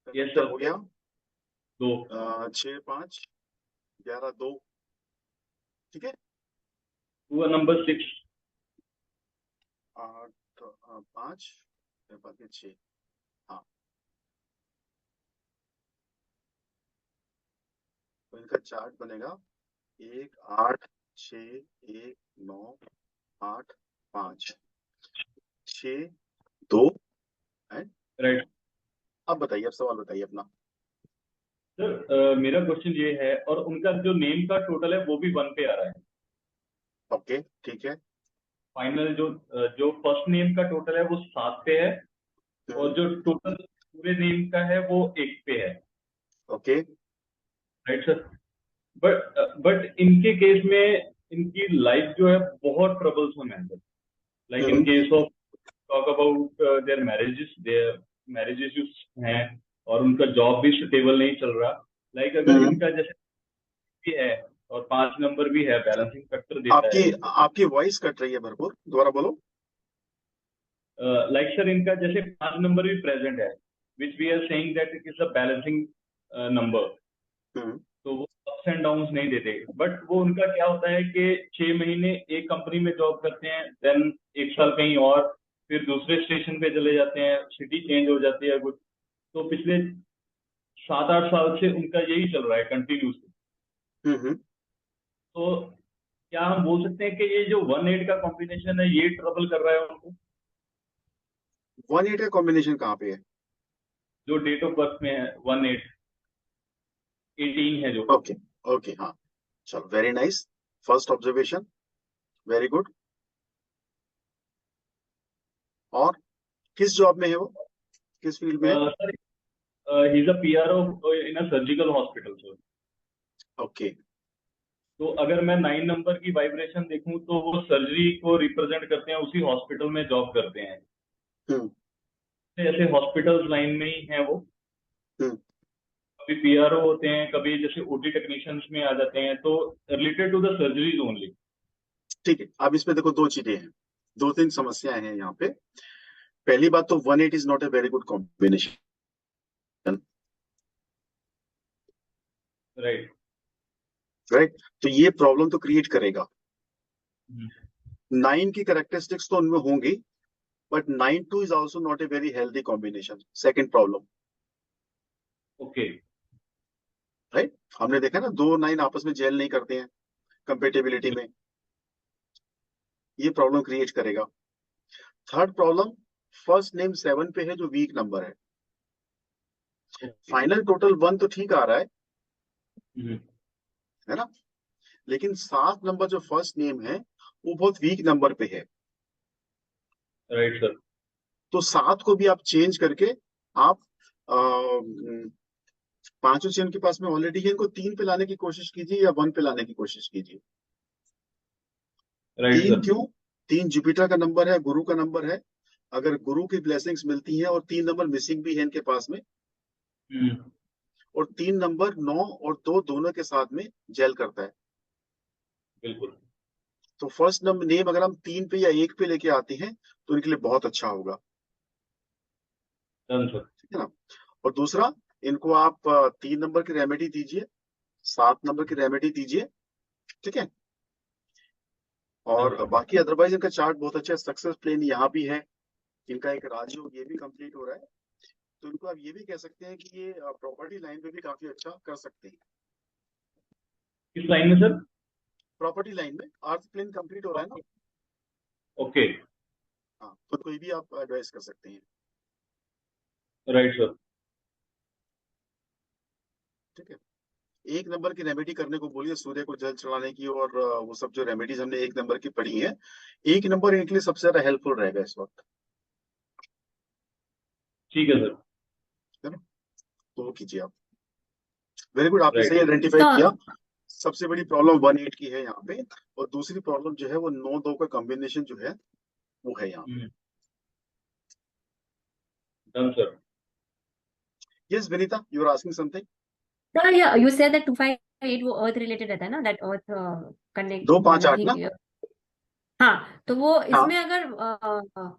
यस कंडक्टर सर। हो गया 2 6-5-11-2, ठीक है। हुआ नंबर 6। 8-5 बाकी 6। हाँ, तो इनका चार्ट बनेगा 1-8-6-1-9-8-5-6-2 है। राइट अब बताइए, अब सवाल बताइए अपना। सर, मेरा क्वेश्चन ये है, और उनका जो नेम का टोटल है वो भी 1 पे आ रहा है। ओके, ठीक है। फाइनल जो फर्स्ट नेम का टोटल है वो 7 पे है, और जो टोटल पूरे नेम का है वो 1 पे है। ओके। Right sir. बट इनके केस में इनकी लाइफ जो है बहुत ट्रबल्सम है sir. Like in case of talk about their marriages जो हैं, और उनका जॉब भी स्टेबल नहीं चल रहा। लाइक अगर इनका जैसे भी है और 5 नंबर भी है, बैलेंसिंग फैक्टर देता है। आपकी वॉइस कट रही है भरपूर, दोबारा बोलो। लाइक सर, इनका जैसे 5 नंबर भी प्रेजेंट है, which we are saying that it is a balancing number, तो वो अप्स एंड डाउन्स नहीं देते। बट वो उनका क्या होता है कि 6 महीने एक कंपनी में जॉब करते हैं, देन 1 साल कहीं और, फिर दूसरे स्टेशन पे चले जाते हैं, सिटी चेंज हो जाती है कुछ। तो पिछले 7-8 साल से उनका यही चल रहा है कंटिन्यूसली। तो क्या हम बोल सकते हैं कि ये जो 1-8 का कॉम्बिनेशन है ये ट्रबल कर रहा है उनको? 1-8 का कॉम्बिनेशन कहाँ पे है? जो डेट ऑफ बर्थ में है 1-8, 18 है जो। ओके ओके, हाँ, चलो, very nice, first observation, very good. और किस जॉब में है वो, किस फील्ड में है? Sir, he is a PRO in a surgical hospital sir. Okay. तो अगर मैं 9 नंबर की वाइब्रेशन देखूं तो वो सर्जरी को रिप्रेजेंट करते हैं, उसी हॉस्पिटल में जॉब करते हैं। जैसे हॉस्पिटल्स लाइन में ही हैं वो। कभी पीआरओ होते हैं, कभी जैसे ओटी टेक्नीशियंस में आ जाते हैं, तो related to the surgeries only. ठीक है, अब इसमें देखो 2 चीजें हैं, 2-3 समस्याएं हैं यहाँ पे। पहली बात तो 1-8 is not a very good combination, right. Right? तो ये प्रॉब्लम तो क्रिएट करेगा। हम्म, 9 की कैरेक्टरिस्टिक्स तो उनमें होंगी, but 9-2 is also not a very healthy combination. Second problem, okay. Right? हमने देखा ना 2-9 आपस में जेल नहीं करते हैं कंपेटेबिलिटी में, ये प्रॉब्लम क्रिएट करेगा। थर्ड प्रॉब्लम, फर्स्ट नेम 7 पे है जो वीक नंबर है। फाइनल टोटल 1 तो ठीक आ रहा है ना, लेकिन 7 नंबर जो फर्स्ट नेम है वो बहुत वीक नंबर पे है। Right sir. तो 7 को भी आप चेंज करके आप पांचों चेन के पास में ऑलरेडी है, इनको 3 पे लाने की कोशिश कीजिए या 1 पे लाने की कोशिश कीजिए। Right 3 sir. क्यों? 3 जुपिटर का नंबर है, गुरु का नंबर है। अगर गुरु की ब्लेसिंग्स मिलती हैं और 3 नंबर मिसिंग भी है इनके पास में, और 3 नंबर 9 और 2 दोनों के साथ में जेल करता है, बिल्कुल। तो फर्स्ट नंबर नेम अगर हम 3 पे या 1 पे लेके आते हैं तो इनके लिए बहुत अच्छा होगा। Done sir. ठीक है ना? और दूसरा, इनको आप 3 नंबर की रेमेडी दीजिए, 7 नंबर की रेमेडी दीजिए, ठीक है? और हाँ। बाकी अदरवाइज इनका चार्ट बहुत अच्छा है। सक्सेस प्लेन यहाँ भी है, इनका एक राजयोग ये भी कंप्लीट हो रहा है, तो इनको आप ये भी कह सकते हैं कि ये प्रॉपर्टी लाइन पे भी काफी अच्छा कर सकते हैं। किस लाइन में सर? प्रॉपर्टी लाइन में अर्थ प्लेन कंप्लीट हो रहा है ना, ओके। हाँ, तो कोई भी आप एडवाइस कर सकते हैं। Right sir. ठीक है, 1 नंबर की रेमेडी करने को बोलिए, सूर्य को जल चढ़ाने की, और वो सब जो रेमेडीज हमने 1 नंबर की पढ़ी है, 1 नंबर इनके लिए सबसे ज्यादा हेल्पफुल रहेगा इस वक्त। ठीक है सर। है ना? तो वो कीजिए आप। वेरी गुड, आपने राइट। सही आइडेंटिफाई So, किया। सबसे बड़ी प्रॉब्लम 1-8 की है यहाँ पे, और दूसरी प्रॉब्लम जो है वो 9-2 का कॉम्बिनेशन जो है वो है यहाँ पे। Done sir. Yes Vinita, you are asking something. sir, yeah, you said that 258 वो अर्थ रिलेटेड रहता है ना, दैट अर्थ कनेक्ट 2-5-8 ना? हाँ, तो वो हाँ, इसमें अगर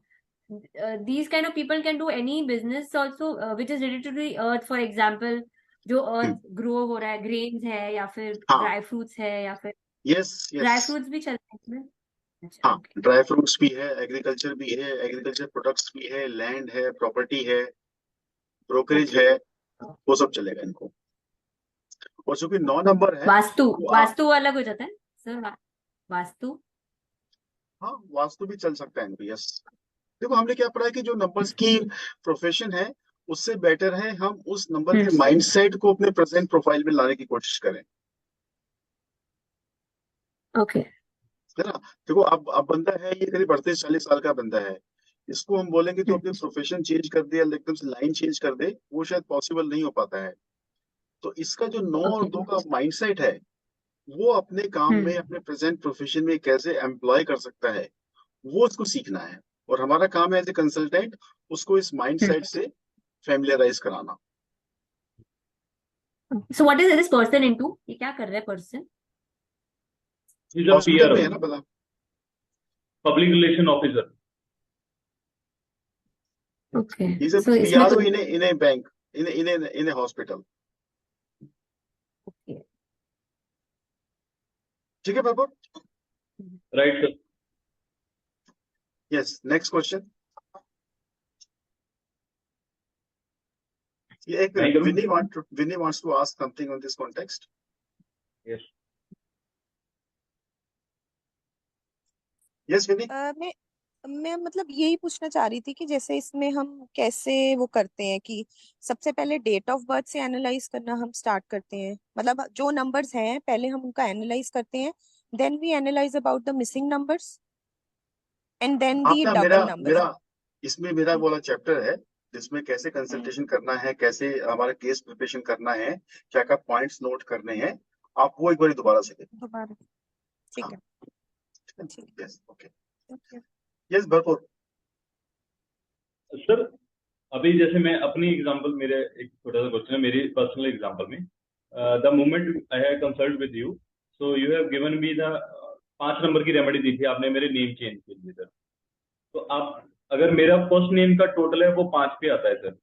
these kind of people can do any business also which is related to the earth, for example जो अर्थ ग्रो हो रहा है, ग्रेन्स है या फिर हाँ, ड्राई फ्रूट्स है या फिर यस ड्राई यस, फ्रूट्स भी चलते हैं इसमें। अच्छा, हाँ, ओके। ड्राई फ्रूट्स भी है, एग्रीकल्चर भी है, एग्रीकल्चर प्रोडक्ट्स भी है, लैंड है, प्रॉपर्टी है, ब्रोकरेज है, वो सब चलेगा इनको। और चूंकि 9 नंबर है वास्तु, तो वास्तु अलग हो जाता है सर, वास्तु। हाँ, वास्तु भी चल सकता है इनको, यस। देखो हमने क्या पढ़ा है कि जो नंबर्स की प्रोफेशन है उससे बेटर है हम उस नंबर के माइंडसेट को अपने प्रेजेंट प्रोफाइल में लाने की कोशिश करें, ओके। है ना? देखो अब बंदा है ये करीब 38-40 साल का बंदा है, इसको हम बोलेंगे तो अपनी प्रोफेशन चेंज कर दे या एकदम से लाइन चेंज कर दे, वो शायद पॉसिबल नहीं हो पाता है। तो इसका जो 9 और 2 का माइंडसेट है वो अपने काम में, अपने प्रेजेंट प्रोफेशन में कैसे एम्प्लॉय कर सकता है, वो उसको सीखना है। और हमारा काम है एज ए कंसल्टेंट उसको इस माइंडसेट से फैमिलियराइज कराना। So what is this person into, ये क्या कर रहा है person? Is a hospital PRO, में है ना बता। Public relation officer. Okay, is a so इसमें पीआरओ कुछ in a bank, in a hospital. okay. ठीक है बाबू, right sir. Yes, next question. ये एक Thank you. Vini wants to ask something on this context. Yes. Yes Vini. मैं मतलब यही पूछना चाह रही थी कि जैसे इसमें हम कैसे वो करते हैं कि सबसे पहले डेट ऑफ बर्थ से एनालाइज करना हम स्टार्ट करते हैं, मतलब जो नंबर्स हैं पहले हम उनका एनालाइज करते हैं, then we analyse about the missing numbers and then the आपका मेरा डबल नंबर्स। मेरा इसमें मेरा वाला चैप्टर है जिसमें कैसे कंसल्टेशन करना है, कैसे हमारा केस प्रिपरेशन करना है, क्या क्या पॉइंट्स नोट करने हैं, आप वो एक बार दोबारा से देखें। दोबारा, ठीक हाँ, है, ठीक यस, ओके, है। यस भरपूर। सर अभी जैसे मैं अपनी एग्जांपल, मेरे एक छोटा सा क्वेश्चन है मेरी पर्सनल एग्जांपल में। The moment I have consult with you, so you have given me the 5 number की रेमेडी दी थी आपने मेरे नेम चेंज के लिए सर। तो आप अगर मेरा फर्स्ट नेम का टोटल है वो 5 पे आता है सर।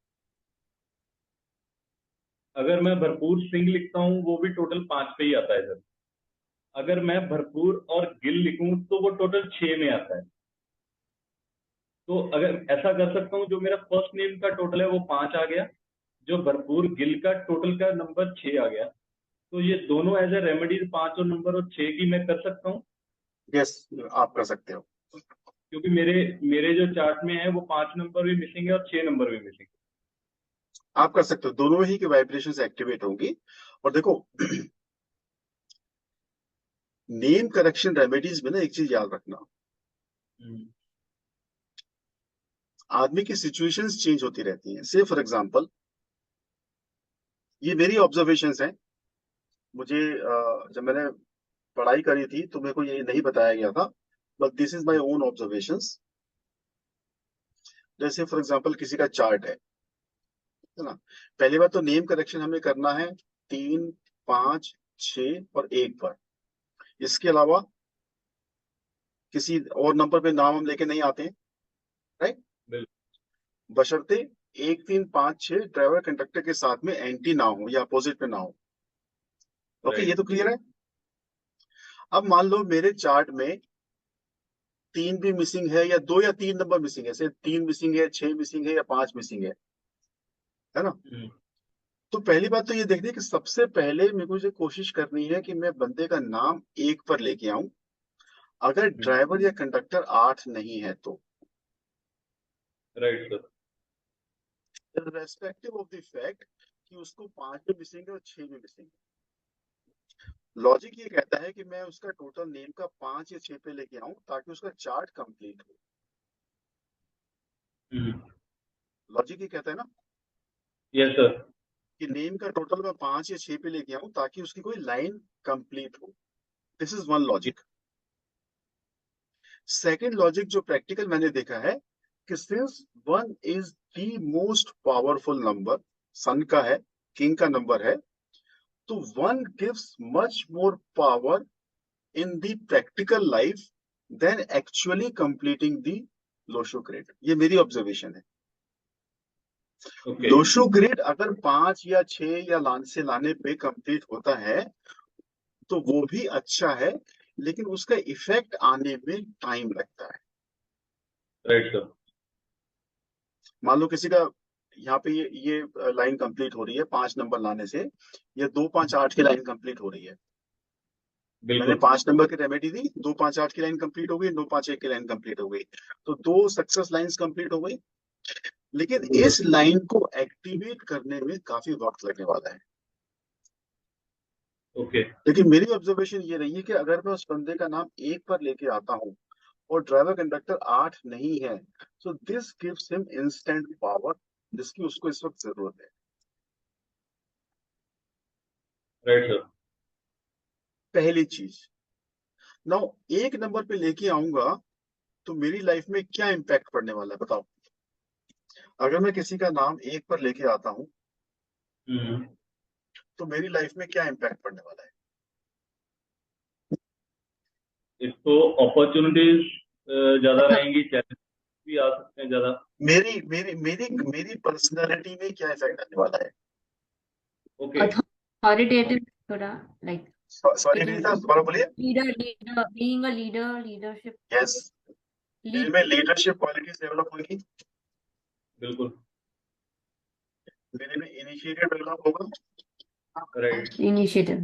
अगर मैं भरपूर सिंह लिखता हूँ वो भी टोटल 5 पे ही आता है सर। अगर मैं भरपूर और गिल लिखूं तो वो टोटल 6 में आता है। तो अगर ऐसा कर सकता हूँ, जो मेरा फर्स्ट नेम का टोटल है वो 5 आ गया, जो भरपूर गिल का टोटल का नंबर 6 आ गया, तो ये दोनों एज ए रेमेडीज 5 और नंबर और 6 की मैं कर सकता हूँ। यस, आप कर सकते हो। क्योंकि मेरे मेरे जो चार्ट में है वो 5 नंबर भी मिसिंग है और 6 नंबर भी मिसिंग आप कर सकते हो, दोनों ही की वाइब्रेशंस एक्टिवेट होंगी। और देखो नेम करेक्शन रेमेडीज में ना एक चीज याद रखना, है। आदमी की सिचुएशंस चेंज होती रहती हैं। से फॉर एग्जांपल, ये मेरी ऑब्जर्वेशंस हैं। मुझे जब मैंने पढ़ाई करी थी तो मेरे को ये नहीं बताया गया था, but this is my own observations. जैसे फॉर एग्जांपल किसी का चार्ट है ना, पहली बात तो नेम करेक्शन हमें करना है 3, 5, 6 और 1 पर। इसके अलावा किसी और नंबर पे नाम हम लेके नहीं आते हैं, राइट? बिल्कुल। बशर्ते 1, 3, 5, 6 ड्राइवर कंडक्टर के साथ में एंटी ना हो या अपोजिट में ना हो। ओके, ये तो क्लियर है। अब मान लो मेरे चार्ट में 3 भी मिसिंग है, या 2 या 3 नंबर मिसिंग है, जैसे 3 मिसिंग है, 6 मिसिंग है या 5 मिसिंग है ना? तो पहली बात तो ये देखनी है कि सबसे पहले मेरे को ये कोशिश करनी है कि मैं बंदे का नाम 1 पर लेके आऊं, अगर ड्राइवर या कंडक्टर 8 नहीं है तो, right sir. Respective of the fact कि उसको 5 भी मिसिंग है और 6 भी मिसिंग है। लॉजिक ये कहता है कि मैं उसका टोटल नेम का 5 या 6 पे लेके आऊं ताकि उसका चार्ट कंप्लीट हो। लॉजिक ये कहता है ना यस सर। कि नेम का टोटल मैं 5 या 6 पे लेके आऊं ताकि उसकी कोई लाइन कंप्लीट हो। This is one logic. Second logic जो प्रैक्टिकल मैंने देखा है कि since 1 is the most powerful number, sun का है, किंग का नंबर है, तो 1 gives much more power in the practical life than actually completing the Lo Shu grid. ये मेरी ऑब्जर्वेशन है। ओके। लोशो ग्रेड अगर 5 या 6 या से लाने पे कंप्लीट होता है तो वो भी अच्छा है, लेकिन उसका इफेक्ट आने में टाइम लगता है। Right sir. मान लो किसी का यहाँ पे ये लाइन कंप्लीट हो रही है 5 नंबर लाने से, ये 2, 5, 8 की लाइन कंप्लीट हो रही है। मैंने बिल्कुल। 5 नंबर की रेमेडी दी, 2, 5, 8 की लाइन कंप्लीट हो गई, 2, 5, 1 की लाइन कंप्लीट हो गई, तो 2 सक्सेस लाइंस कंप्लीट हो गई। लेकिन इस लाइन को एक्टिवेट करने में काफी वक्त लगने वाला है। ओके। लेकिन मेरी ऑब्जर्वेशन ये रही है कि अगर मैं उस बंदे का नाम 1 पर लेके आता हूँ और ड्राइवर कंडक्टर 8 नहीं है, so this gives him instant power जिसकी उसको इस वक्त जरूरत है। Right sir. पहली चीज। नाउ 1 नंबर पे लेके आऊंगा तो मेरी लाइफ में क्या इम्पैक्ट पड़ने वाला है बताओ। अगर मैं किसी का नाम 1 पर लेके आता हूँ तो मेरी लाइफ में क्या इम्पैक्ट पड़ने वाला है? इसको अपॉर्चुनिटीज ज्यादा रहेंगी, चैलेंज भी आ सकते हैं ज्यादा। मेरी मेरी मेरी मेरी पर्सनालिटी में क्या इफेक्ट आने वाला है? ओके। Authoritative थोड़ा like सॉरी नहीं था, दोबारा बोलिए। leader being a leadership yes, lead में लीडरशिप क्वालिटीज डेवलप होगी, बिल्कुल। मेरे में इनिशिएटिव डेवलप होगा, राइट। initiative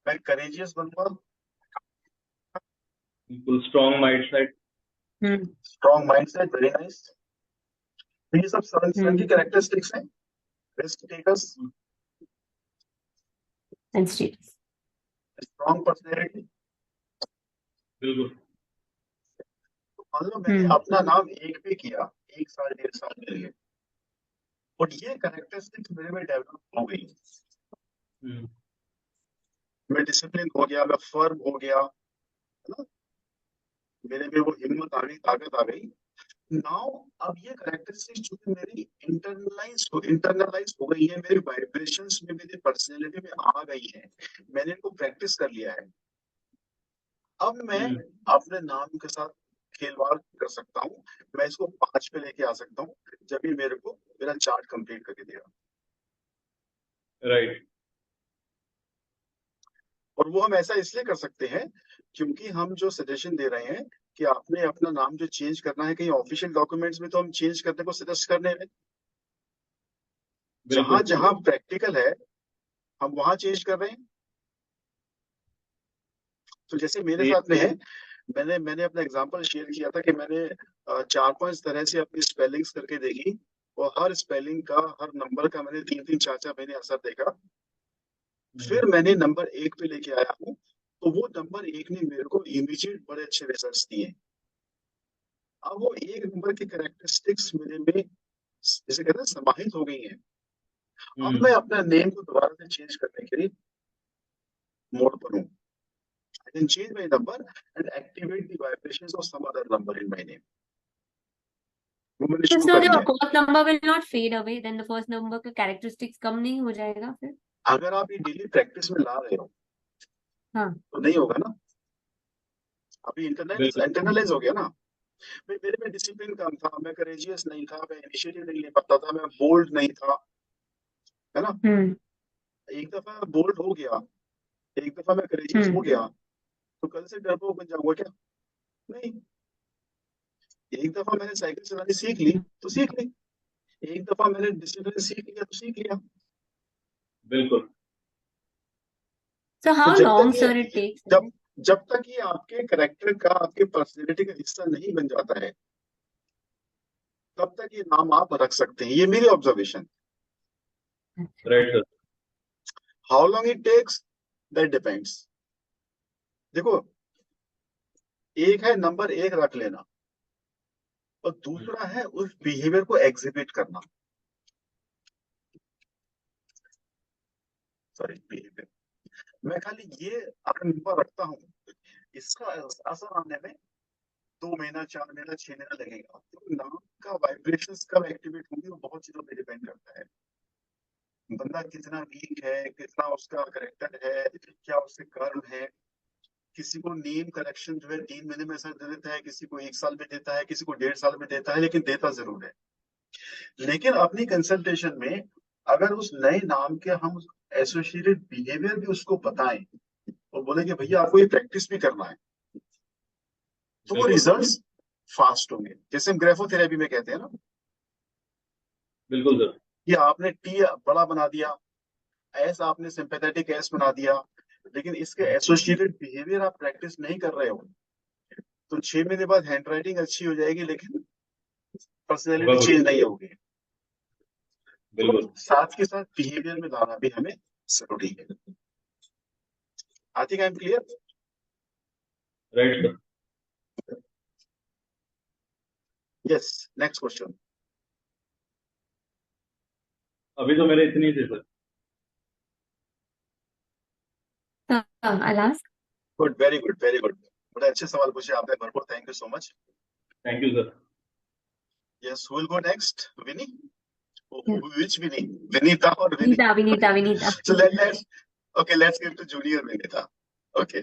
मैं करेजियस बनूंगा, बिल्कुल। Strong mind set. Strong mindset, very nice. ये सब सन की कैरेक्टरिस्टिक्स हैं। Risk takers, and status strong personality. बिल्कुल। तो मान लो मैंने अपना नाम 1 पे किया 1 साल 1.5 साल के लिए, और ये कैरेक्टरिस्टिक्स मेरे में डेवलप हो गई। मैं डिसिप्लिन हो गया, मैं फर्म हो गया, है ना? मेरे में वो हिम्मत आ गई, ताकत आ गई। नाउ अब ये कैरेक्टरिस्टिक्स जो कि मेरी इंटरनलाइज हो गई है, मेरे वाइब्रेशंस में, मेरी पर्सनैलिटी में आ गई है, मैंने इनको प्रैक्टिस कर लिया है। अब मैं अपने नाम के साथ खेलवाड़ कर सकता हूँ, मैं इसको 5 पे लेके आ सकता हूँ जब ये मेरे को मेरा चार्ट कंप्लीट करके देगा। राइट। और वो हम ऐसा इसलिए कर सकते हैं क्योंकि हम जो सजेशन दे रहे हैं कि आपने अपना नाम जो चेंज करना है कहीं ऑफिशियल डॉक्यूमेंट्स में, तो हम चेंज करने को सजेस्ट करने हैं। जहां बिल्कुल। जहां प्रैक्टिकल है हम वहां चेंज कर रहे हैं। तो जैसे मेरे ये साथ में है, मैंने अपना एग्जांपल शेयर किया था कि मैंने 4-5 तरह से अपनी स्पेलिंग्स करके देखी, और हर स्पेलिंग का, हर नंबर का मैंने 3-3 4-4 महीने असर देखा। फिर मैंने नंबर 1 पे लेके आया हूँ, तो वो नंबर 1 ने मेरे को इमीडिएट बड़े अच्छे रिजल्ट्स दिए। अब वो एक नंबर की कैरेक्टरिस्टिक्स मेरे में जैसे कहते हैं समाहित हो गई हैं। अब मैं अपना नेम को दोबारा से चेंज करने के लिए मोड पर हूँ। I can change my number and activate the vibrations of some other number in my name. वो मैंने तो शुरू सर कर the दिया है। first number will not fade away, then the first number का characteristics कम नहीं हो जाएगा फिर? अगर आप ये डेली प्रैक्टिस में ला रहे हो हाँ। तो नहीं होगा ना। अभी बिल्कुल। इंटरनलाइज हो गया ना। मेरे में डिसिप्लिन कम था, मैं करेजियस नहीं था, मैं इनिशिएटिव नहीं ले पाता था, मैं बोल्ड नहीं था, है ना। एक दफा बोल्ड हो गया, एक दफा मैं करेजियस हो गया, तो कल से डरपोक बन जाऊंगा क्या? नहीं। एक दफा मैंने साइकिल चलानी सीख ली तो सीख ली, एक दफा मैंने डिसिप्लिन सीख लिया तो सीख लिया। बिल्कुल। So तो how जब long तक sir ये it takes? जब जब तक ये आपके करेक्टर का, आपके पर्सनैलिटी का हिस्सा नहीं बन जाता है, तब तक ये नाम आप रख सकते हैं। ये मेरी observation. Right sir. How long it takes, that depends. देखो, एक है नंबर 1 रख लेना, और दूसरा है उस बिहेवियर को एग्जिबिट करना। Sorry, behaviour. मैं खाली ये अगर नंबर रखता हूँ, इसका असर आने में 2 महीना, 4 महीना, 6 महीना लगेगा। तो नाम का वाइब्रेशंस कब एक्टिवेट होंगे वो बहुत चीजों पे डिपेंड करता है। बंदा कितना वीक है, कितना उसका करेक्टर है, क्या उसके कर्म है। किसी को नेम करेक्शन जो है 3 महीने में असर दे देता है, किसी को 1 साल में देता है, किसी को 1.5 साल में देता है, लेकिन देता जरूर है। लेकिन अपनी कंसल्टेशन में अगर उस नए नाम के हम एसोसिएटेड बिहेवियर भी उसको बताएं और बोले कि भैया आपको ये प्रैक्टिस भी करना है, तो वो बिल्कुल। रिजल्ट्स फास्ट होंगे। जैसे हम ग्राफोथेरेपी में कहते हैं ना, बिल्कुल सर। कि आपने टी बड़ा बना दिया, एस आपने सिंपैथेटिक एस बना दिया, लेकिन इसके एसोसिएटेड बिहेवियर आप प्रैक्टिस नहीं कर रहे हो, तो 6 महीने बाद हैंड राइटिंग अच्छी हो जाएगी लेकिन पर्सनैलिटी होगा चेंज कुछ। नहीं होगी। तो बिल्कुल। साथ के साथ बिहेवियर में लाना भी हमें जरूरी है। I think I am clear. Right sir. Yes, next question. अभी तो मेरे इतनी थे sir. I'll ask. Good, very good, very good. बड़े अच्छे सवाल पूछे आपने, भरपूर। Thank you so much. Thank you sir. Yes, who will go next? Vinny? Yeah. Which Vinny? Vinita or Vinny? Vinita. So let's give to junior Vinita. Okay,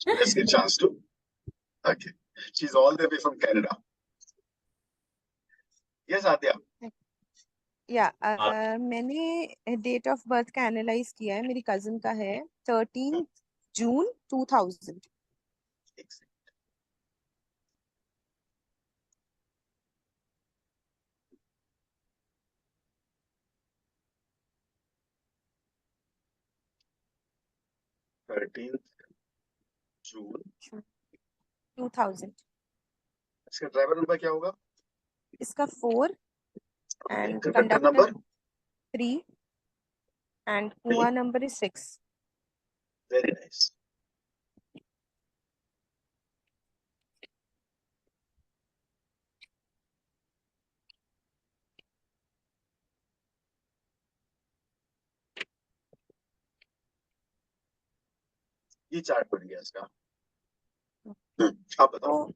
let's give chance to. Okay, she's all the way from Canada. Yes, Adya. या मैंने date of birth का analyse किया है, मेरी cousin का है 13 जून 2000। एक second. जून 2000। इसका ड्राइवर नंबर क्या होगा? इसका 4 and conductor conductor number 3 and कुआं नंबर इज 6। Very nice. ये चार्ट बन गया इसका। आप बताओ। तो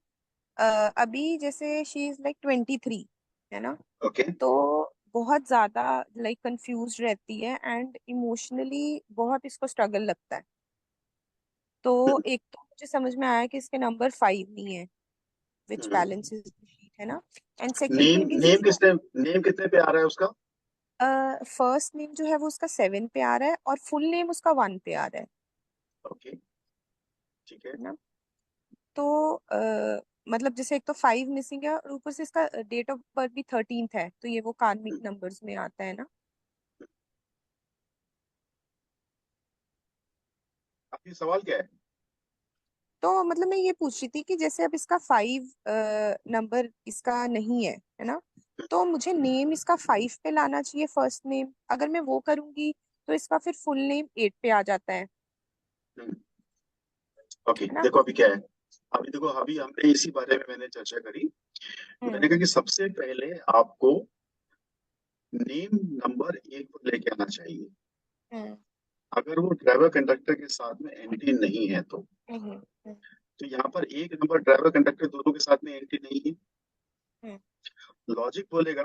अभी जैसे शी इज लाइक 23 है ना, ओके, तो बहुत ज्यादा लाइक कंफ्यूज रहती है एंड इमोशनली बहुत इसको स्ट्रगल लगता है। तो एक तो मुझे समझ में आया कि इसके नंबर 5 नहीं है, which hmm. balances the sheet, है ना? And second name thing is name इसका किसने नेम कितने पे आ रहा है उसका? फर्स्ट नेम जो है वो उसका 7 पे आ रहा है और फुल नेम उसका 1 पे आ रहा ओके, ठीक है। है ना? तो मतलब जैसे एक तो 5 मिसिंग है और ऊपर से इसका डेट ऑफ बर्थ भी 13th है, तो ये वो कार्मिक नंबर्स में आता है ना? आपकी सवाल क्या है? तो मतलब मैं ये पूछ रही थी कि जैसे अब इसका 5 नंबर इसका नहीं है ना? तो मुझे नेम इसका 5 पे लाना चाहिए फर्स्ट नेम, अगर मैं वो करूंगी तो इसका फिर फुल नेम 8 पे आ जाता है ओके, ना? देखो अभी क्या है। अभी देखो, अभी हमने इसी बारे में मैंने चर्चा करी। मैंने कहा कि सबसे पहले आपको नेम नंबर 1 पर लेके आना चाहिए। हम्म अगर वो ड्राइवर कंडक्टर के साथ में एंट्री नहीं है तो हम्म हम्म तो यहाँ पर एक नंबर ड्राइवर कंडक्टर दोनों के साथ में एंट्री नहीं है। हम्म लॉजिक बोलेगा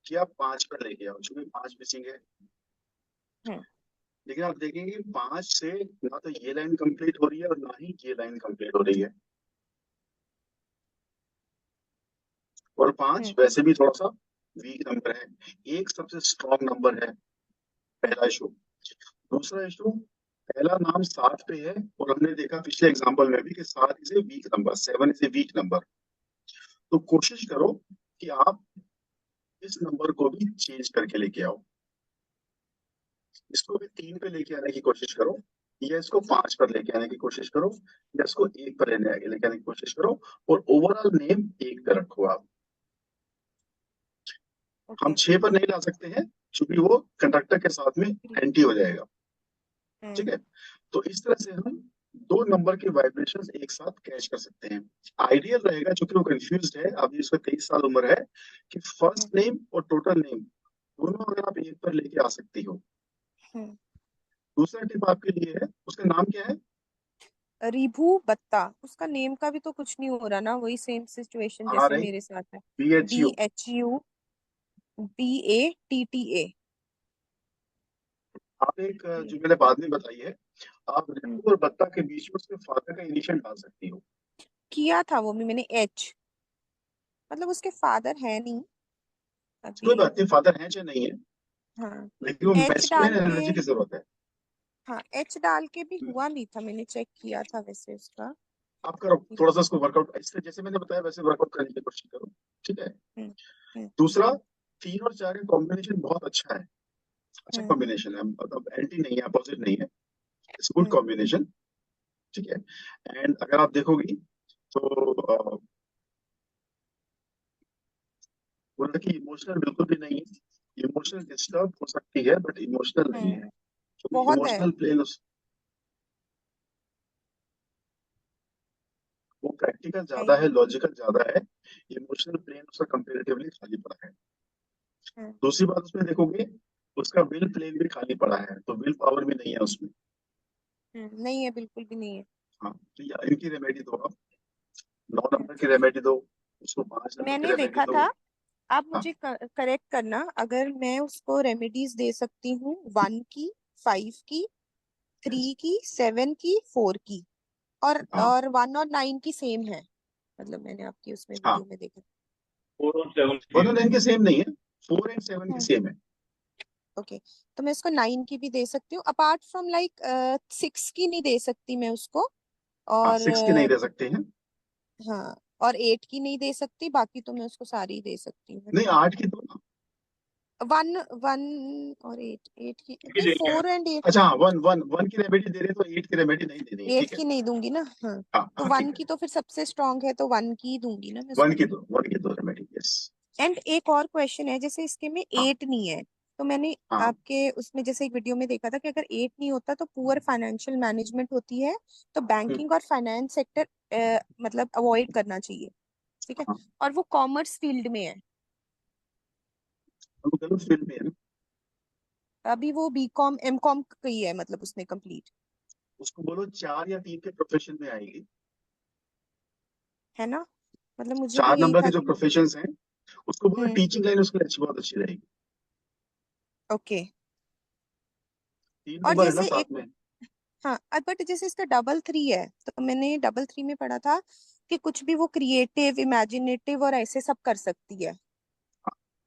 कि आप 5 पर लेके आओ, क्योंकि 5 मिसिंग है। हम्म लेकिन आप देखेंगे 5 से ना तो ये लाइन कंप्लीट हो रही है और ना ही ये लाइन कंप्लीट हो रही है। और 5 हम्म वैसे भी थोड़ा सा वीक नंबर है। एक सबसे स्ट्रॉन्ग नंबर है, पहला इशू। दूसरा इशू, पहला नाम 7 पे है और हमने देखा पिछले एग्जांपल में भी कि 7 is a weak number, 7 is a weak number. तो कोशिश करो कि आप इस नंबर को भी चेंज करके लेके आओ। इसको भी 3 पे लेके आने की कोशिश करो, या इसको 5 पर लेके आने की कोशिश करो, या इसको 1 पर लेके आने की कोशिश करो। और ओवरऑल नेम 1 पे रखो आप। हम ओके 6 पर नहीं ला सकते हैं क्योंकि वो कंडक्टर के साथ में एंटी हो जाएगा। ठीक है, तो इस तरह से हम 2 नंबर के वाइब्रेशंस एक साथ कैच कर सकते हैं। आइडियल रहेगा, क्योंकि वो कंफ्यूज्ड है, अभी उसका 23 साल उम्र है, कि फर्स्ट नेम और टोटल नेम दोनों अगर आप 1 पर लेके आ सकती हो। हम्म दूसरा टिप आपके लिए है, उसका नाम क्या है? रिभू बत्ता, उसका नेम का भी तो कुछ नहीं हो रहा ना, वही सेम सिचुएशन आ जैसे रही मेरे साथ है। BHU। DHUBATTA। आप एक जो मैंने बाद में बताई है, आप रितु और बत्ता के बीच में उसके फादर का इनिशियल डाल सकती हो। किया था वो भी मैंने, एच, मतलब उसके फादर है नहीं कोई अभी। बात नहीं, फादर है चाहे नहीं है, हाँ, लेकिन वो एच डाल मैस्कुलिन के, एनर्जी की जरूरत है। हाँ एच डाल के भी हुआ नहीं था, मैंने चेक किया था वैसे उसका। आप करो थोड़ा सा उसको वर्कआउट, इससे जैसे मैंने बताया वैसे वर्कआउट करने की कोशिश करो। ठीक है। हम्म हम्म दूसरा, 3 और 4 का कॉम्बिनेशन बहुत अच्छा है, अच्छा हम्म कॉम्बिनेशन है, मतलब एंटी नहीं है, अपोजिट नहीं है, इट्स गुड हम्म कॉम्बिनेशन। ठीक है। एंड अगर आप देखोगी तो वो लड़की इमोशनल बिल्कुल भी नहीं है। इमोशनल डिस्टर्ब हो सकती है बट इमोशनल नहीं है, क्योंकि बहुत है। इमोशनल प्लेन वो प्रैक्टिकल ज्यादा नहीं। है, लॉजिकल ज्यादा है। इमोशनल प्लेन उसका कंपेरेटिवली खाली पड़ा है। हम्म दूसरी बात उसमें देखोगे, उसका विल प्लेन भी खाली पड़ा है, तो विल पावर भी नहीं है उसमें। नहीं है, बिल्कुल भी नहीं है। हाँ, तो इनकी रेमेडी दो आप। 9 हम्म, नंबर की रेमेडी दो, उसको 5 नंबर की मैंने रेमेडी देखा दो। था, आप हाँ, मुझे करेक्ट करना, अगर मैं उसको रेमेडीज दे सकती हूँ 1 की, 5 की, yes, 3 की, 7 की, 4 की, हाँ, और 1 और 9 की सेम है, मतलब मैंने आपकी उसमें हाँ। वीडियो में देखा। 4 और 7 वन सेम और है। 9 के सेम नहीं है, 4 एंड 7 की हम्म सेम है। ओके, तो मैं उसको 9 की भी दे सकती हूँ, अपार्ट फ्रॉम लाइक 6 की नहीं दे सकती मैं उसको, हाँ, और 6 की नहीं दे सकते हैं। हाँ, और 8 की नहीं दे सकती, बाकी तो मैं उसको सारी दे सकती हूँ, है ना? नहीं, 8 की दो ना। 1 1 और 8, 8 की की नहीं, देंगे। 4 एंड 8। अच्छा हाँ, वन वन वन की रेमेडी दे रहे हैं तो 8 की रेमेडी नहीं देनी है, 8 ठीक है। की नहीं दूंगी ना, हाँ। हाँ तो हाँ, 1 ठीक है। की तो फिर सबसे स्ट्रांग है, तो 1 की ही दूंगी ना मैं 1 उसको। की दो, 1 की दो रेमेडी, यस। एंड एक और क्वेश्चन है, जैसे इसके में हाँ 8 नहीं है, तो मैंने हाँ आपके उसमें जैसे एक वीडियो में देखा था कि अगर 8 नहीं होता तो पुअर फाइनेंशियल मैनेजमेंट होती है, तो हम्म, बैंकिंग और फाइनेंस सेक्टर मतलब अवॉइड करना चाहिए, ठीक है? हाँ। और वो कॉमर्स फील्ड में है, वो गलत फील्ड में है ना। अभी वो बीकॉम एमकॉम की है, मतलब उसने कंप्लीट, उसको बोलो 4 या 3 के प्रोफेशन में आएगी। है ना? मतलब मुझे भी 4 यही नंबर के था जो कि प्रोफेशंस हैं, उसको बोलो हम्म टीचिंग लाइन उसके लिए अच्छी, बहुत अच्छी रहेगी। ओके। 3 और नंबर है ना जैसे एक, साथ में। हाँ, बट जैसे इसका 3 है, तो मैंने 3 में पढ़ा था कि कुछ भी वो क्रिएटिव, इमेजिनेटिव और ऐसे सब कर सकती है।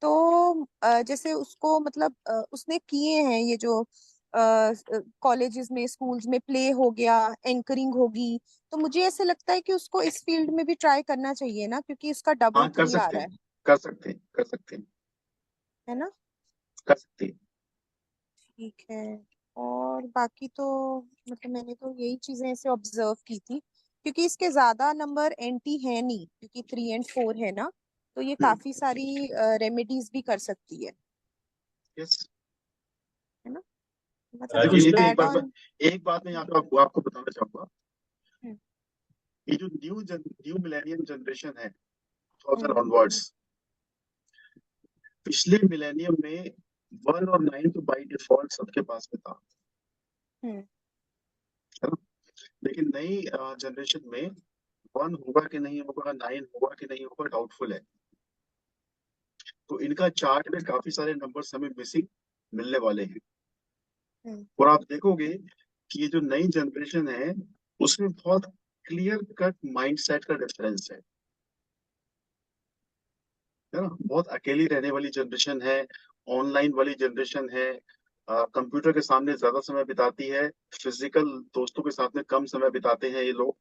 तो जैसे उसको मतलब उसने किए हैं ये जो कॉलेजेस में, स्कूल्स में प्ले हो गया, एंकरिंग होगी, तो मुझे ऐसे लगता है कि उसको इस फील्ड में भी ट्राई करना चाहिए ना, क्योंकि इसका डबल हाँ, कर पे आ सकते रहा हैं, कर सकते हैं, कर सकते हैं, है ना। कर सकते हैं। ठीक है। और बाकी तो मतलब मैंने तो यही चीजें ऐसे ऑब्जर्व की थी, क्योंकि इसके ज्यादा नंबर एंटी है नहीं, क्योंकि 3 और 4 है ना, तो ये काफी सारी रेमेडीज भी कर सकती यस, है ना, मतलब देखो राजीव कुछ ये भी सर, एक एड बात, ऑन। एक बात मैं यहाँ पे आपको बताना चाहूंगा। ये जो न्यू मिलेनियम जनरेशन है 2000 ऑनवर्ड्स, पिछले मिलेनियम में 1 और 9 तो बाय डिफॉल्ट सबके पास में था, है ना। लेकिन नई जनरेशन में 1 होगा कि नहीं होगा, 9 होगा कि नहीं होगा, डाउटफुल है। तो इनका चार्ट में काफी सारे नंबर्स हमें मिसिंग मिलने वाले हैं। और आप देखोगे कि ये जो नई जनरेशन है उसमें बहुत क्लियर कट माइंडसेट का डिफरेंस है ना। बहुत अकेली रहने वाली जनरेशन है, ऑनलाइन वाली जनरेशन है, कंप्यूटर के सामने ज्यादा समय बिताती है, फिजिकल दोस्तों के साथ में कम समय बिताते हैं ये लोग,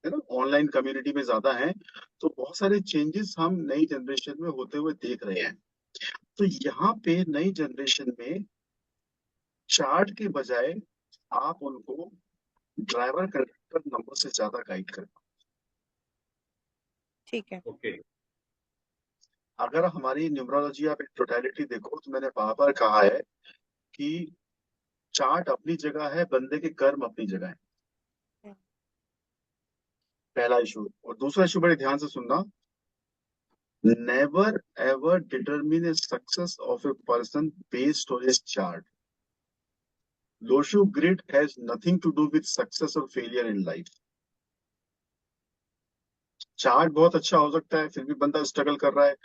है ना, ऑनलाइन कम्युनिटी में ज्यादा है। तो बहुत सारे चेंजेस हम नई जनरेशन में होते हुए देख रहे हैं। तो यहाँ पे नई जनरेशन में चार्ट के बजाय आप उनको ड्राइवर कंडक्टर नंबर से ज्यादा गाइड करें। ठीक है। ओके, अगर हमारी न्यूमरोलॉजी आप टोटलिटी देखो तो मैंने बार बार कहा है कि चार्ट अपनी जगह है, बंदे के कर्म अपनी जगह है। पहला इशू। और दूसरा इशू बड़े ध्यान से सुनना, never ever determine a success of a person based on his chart. Lo Shu grid has nothing to do with success और फेलियर इन लाइफ। चार्ट बहुत अच्छा हो सकता है फिर भी बंदा स्ट्रगल कर रहा है,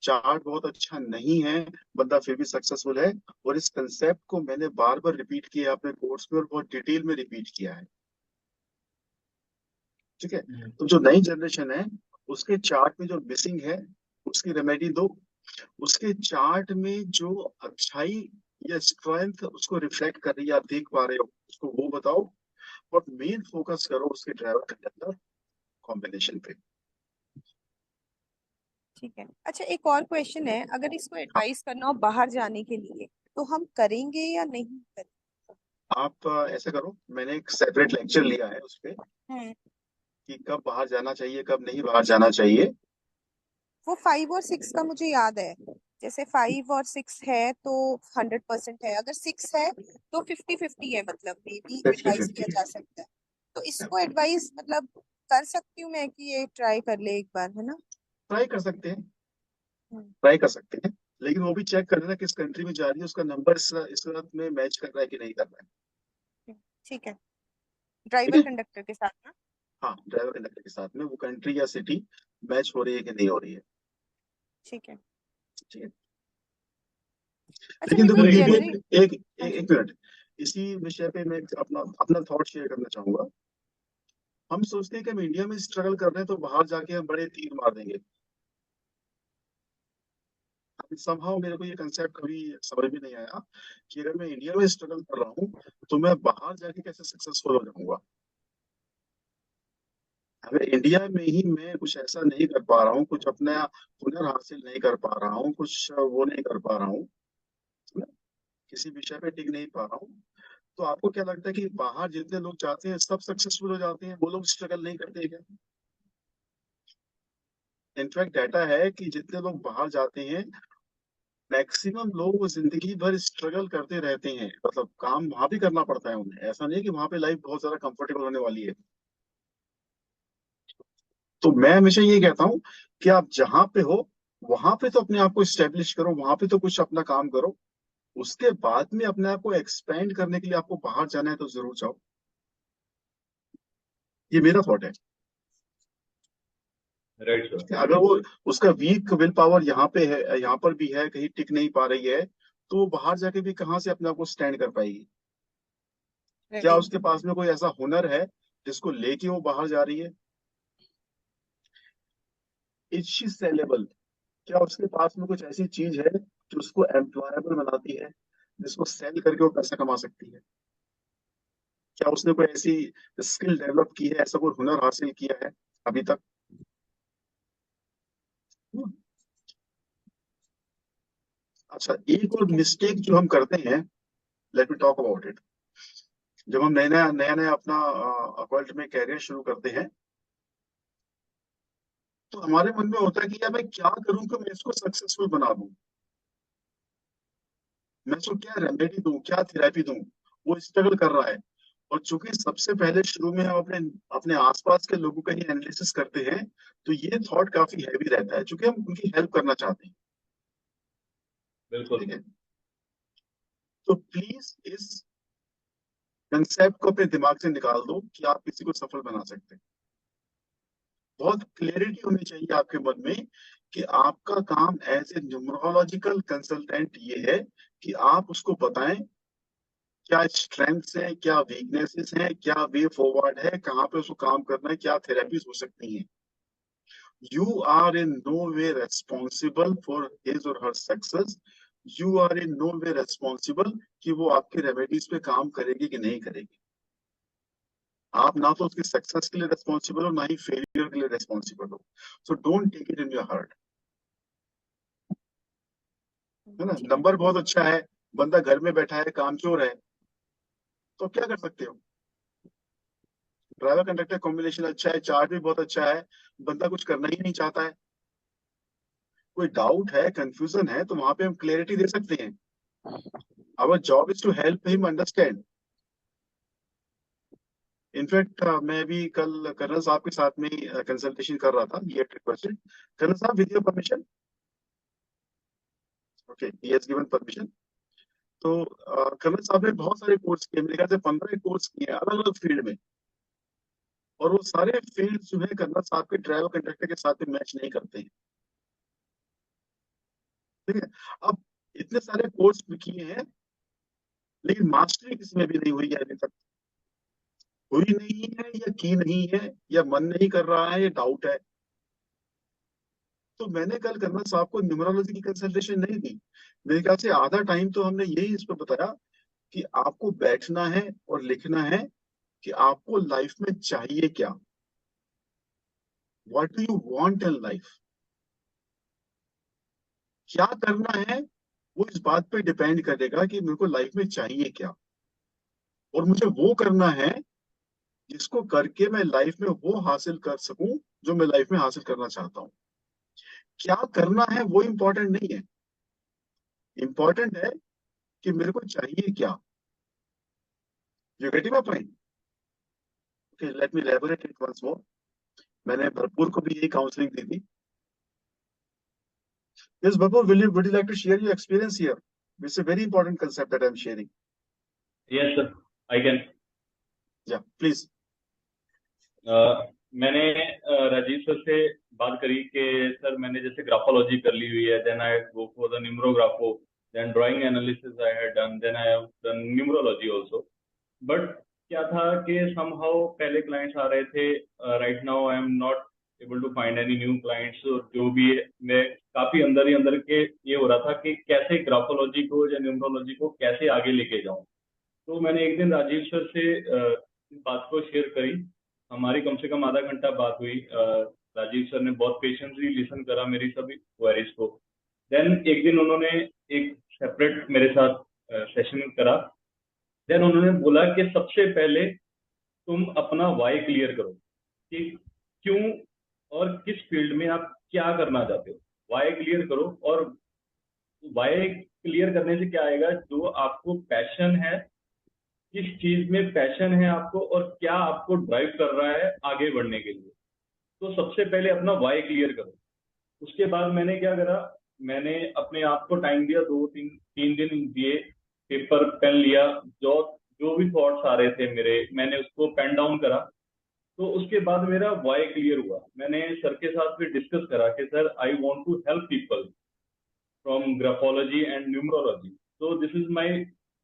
चार्ट बहुत अच्छा नहीं है, बंदा फिर भी सक्सेसफुल है। और इस कंसेप्ट को मैंने बार बार रिपीट किया अपने कोर्स में और बहुत डिटेल में रिपीट किया है। ठीक है। तो जो नई जनरेशन है उसके चार्ट में जो मिसिंग है उसकी रेमेडी दो, उसके चार्ट में जो अच्छाई या स्ट्रेंथ उसको रिफ्लेक्ट कर रही है, आप देख पा रहे हो उसको, वो बताओ। और मेन फोकस करो उसके ड्राइवर कंडक्टर कॉम्बिनेशन पे। ठीक है। अच्छा, एक और क्वेश्चन है, अगर इसको एडवाइस करना हो बाहर जाने के लिए, तो हम करेंगे या नहीं करेंगे? आप ऐसा करो, मैंने एक सेपरेट लेक्चर लिया है उस पे हम्म। कि कब बाहर जाना चाहिए कब नहीं बाहर जाना चाहिए। वो 5 और 6 का मुझे याद है, जैसे 5 और 6 है तो 100% है, अगर 6 है तो 50-50 है, मतलब मे बी फिफ्टी एडवाइस किया फिफ्टी जा सकता है। तो इसको एडवाइस मतलब कर सकती हूँ मैं कि ये ट्राई कर ले एक बार, है ना। ट्राई कर सकते हैं, हम्म, ट्राई कर सकते हैं। लेकिन वो भी चेक कर लेना किस कंट्री में जा रही है, उसका नंबर इस वक्त में मैच कर रहा है कि नहीं कर रहा है। ठीक है। ठीक ड्राइवर है। कंडक्टर के साथ ना। हाँ, ड्राइवर कंडक्टर के साथ में वो कंट्री या सिटी मैच हो रही है कि नहीं हो रही है। ठीक है। ठीक है। अच्छा, लेकिन मेरे को देखो सर ये एक भी जनरली। हाँ जी। एक मिनट, इसी विषय पे मैं अपना अपना थॉट शेयर करना चाहूंगा। हम सोचते हैं कि हम इंडिया में स्ट्रगल कर रहे हैं तो बाहर जाके हम बड़े तीर मार देंगे। समहाउ मेरे को ये कंसेप्ट कभी समझ में नहीं आया कि अगर मैं इंडिया में स्ट्रगल कर रहा हूँ तो मैं बाहर जाके कैसे सक्सेसफुल हो जाऊंगा। अगर इंडिया में ही मैं कुछ ऐसा नहीं कर पा रहा हूँ, कुछ अपना हुनर हासिल नहीं कर पा रहा हूँ, कुछ वो नहीं कर पा रहा हूँ, है ना? किसी विषय पे टिक नहीं पा रहा हूँ, तो आपको क्या लगता है कि बाहर जितने लोग जाते हैं सब सक्सेसफुल हो जाते हैं, वो लोग स्ट्रगल नहीं करते हैं क्या? इनफैक्ट डाटा है कि जितने लोग बाहर जाते हैं मैक्सिमम लोग वो जिंदगी भर स्ट्रगल करते रहते हैं, मतलब काम वहां भी करना पड़ता है उन्हें, ऐसा नहीं है कि वहां पे लाइफ बहुत ज्यादा कंफर्टेबल होने वाली है। तो मैं हमेशा ये कहता हूँ कि आप जहां पे हो वहां पे तो अपने आप को स्टेब्लिश करो, वहां पे तो कुछ अपना काम करो, उसके बाद में अपने आप को एक्सपेंड करने के लिए आपको बाहर जाना है तो जरूर जाओ। ये मेरा थॉट है। Right sir. अगर वो उसका वीक विल पावर यहाँ पे है, यहाँ पर भी है, कहीं टिक नहीं पा रही है, तो वो बाहर जाके भी कहाँ से अपने आप को स्टैंड कर पाएगी? क्या राइट। उसके पास में कोई ऐसा हुनर है जिसको लेके वो बाहर जा रही है? इज शी सेलेबल, क्या उसके पास में कुछ ऐसी चीज है जो उसको एम्प्लॉयबल बनाती है, जिसको सेल करके वो पैसा कमा सकती है? क्या उसने कोई ऐसी स्किल डेवलप की है, ऐसा कोई हुनर हासिल किया है अभी तक? हम्म। अच्छा, एक और ठीक है। मिस्टेक जो हम करते हैं, let me talk about it. जब हम नया नया नया अपना अकॉल्ट में कैरियर शुरू करते हैं, तो हमारे मन में होता है कि यार मैं क्या करूं कि मैं इसको सक्सेसफुल बना दूं, मैं इसको क्या रेमेडी दूं, क्या थेरेपी दूं। वो स्ट्रगल कर रहा है, और चूंकि सबसे पहले शुरू में हम अपने अपने आसपास के लोगों का ही एनालिसिस करते हैं, तो ये थॉट काफी हैवी रहता है, क्योंकि हम उनकी हेल्प करना चाहते हैं। बिल्कुल। ठीक है, तो प्लीज इस कंसेप्ट को अपने दिमाग से निकाल दो कि आप किसी को सफल बना सकते हैं। बहुत क्लियरिटी होनी चाहिए आपके मन में कि आपका काम एज ए न्यूमरोलॉजिकल कंसल्टेंट ये है कि आप उसको बताएं क्या स्ट्रेंथ्स है, क्या वीकनेसेस है, क्या वे फॉरवर्ड है, कहाँ पे उसको काम करना है, क्या थेरेपीज हो सकती हैं। You are in no way responsible for his or her success. You are in no way responsible कि वो आपके रेमेडीज पे काम करेगी कि नहीं करेगी। आप ना तो उसकी सक्सेस के लिए रेस्पॉन्सिबल हो, ना ही फेलियर के लिए रेस्पॉन्सिबल हो। So don't take it in your heart, है ना। ठीक है। नंबर बहुत अच्छा है, बंदा घर में बैठा है, कामचोर है, तो क्या कर सकते हो। ड्राइवर कंडक्टर कॉम्बिनेशन अच्छा है, चार्ट भी बहुत अच्छा है, बंदा कुछ करना ही नहीं चाहता है। कोई डाउट है, कंफ्यूजन है, तो वहां पे हम क्लैरिटी दे सकते हैं। Our job is to help him understand. In fact मैं भी कल कर्नल साहब के साथ में कंसल्टेशन कर रहा था, ये क्वेश्चन। कर्नल साहब, with your permission. Okay, he has given permission. तो कर्नल साहब ने बहुत सारे कोर्स किए, मेरे ख्याल से 15 कोर्स किए अलग अलग फील्ड में, और वो सारे फील्ड जो है कर्नल साहब के ड्राइवर कंडक्टर के साथ में मैच नहीं करते हैं। ठीक है, अब इतने सारे कोर्स किए हैं, लेकिन मास्टरी किसी में भी नहीं हुई है अभी तक। हुई नहीं है, या की नहीं है, या मन नहीं कर रहा है, या डाउट है। तो मैंने कल कर्नल साहब को न्यूमरोलॉजी की कंसल्टेशन नहीं दी। मेरे ख्याल से आधा टाइम तो हमने यही इस पर बताया कि आपको बैठना है और लिखना है कि आपको लाइफ में चाहिए क्या, what do you want in life. क्या करना है वो इस बात पे डिपेंड करेगा कि मेरे को लाइफ में चाहिए क्या, और मुझे वो करना है जिसको करके मैं लाइफ में वो हासिल कर सकूं जो मैं लाइफ में हासिल करना चाहता हूं। क्या करना है वो इंपॉर्टेंट नहीं है, इंपॉर्टेंट है कि मेरे को चाहिए क्या। You getting my point? Okay, let me elaborate it once more. मैंने भरपूर को भी यही काउंसलिंग दी थी। Yes, Bapur, would you like to share your experience here? It's a very important concept that I'm sharing. Yes, sir. I can. Yeah, please. मैंने Rajiv sir से बात करी कि सर मैंने जैसे ग्राफोलॉजी कर ली हुई है, then I go for the numerography, then drawing analysis I had done, then I have done numerology also. But क्या था कि समहाउ पहले क्लाइंट्स आ रहे थे, right now I am not able to find any new clients. और जो भी है, मैं काफी अंदर ही अंदर के ये हो रहा था कि कैसे ग्राफोलॉजी को या न्यूमरोलॉजी को कैसे आगे लेके जाऊं। तो मैंने एक दिन राजीव सर से इस बात को शेयर करी। हमारी कम से कम आधा घंटा बात हुई। राजीव सर ने बहुत पेशेंटली लिसन करा मेरी सभी क्वेरीज को। देन एक दिन उन्होंने एक सेपरेट मेरे साथ सेशन करा। देन उन्होंने बोला कि सबसे पहले तुम अपना वाई क्लियर करो कि क्यों और किस फील्ड में आप क्या करना चाहते हो। वाई क्लियर करो, और वाई क्लियर करने से क्या आएगा, जो आपको पैशन है, किस चीज में पैशन है आपको, और क्या आपको ड्राइव कर रहा है आगे बढ़ने के लिए। तो सबसे पहले अपना वाई क्लियर करो। उसके बाद मैंने क्या करा, मैंने अपने आप को टाइम दिया, 2 3 दिन दिए, पेपर पेन लिया, जो जो भी थॉट्स आ रहे थे मेरे, मैंने उसको पेन डाउन करा। तो उसके बाद मेरा वाई क्लियर हुआ। मैंने सर के साथ फिर डिस्कस करा कि sir I want to help people from graphology and numerology, तो this is my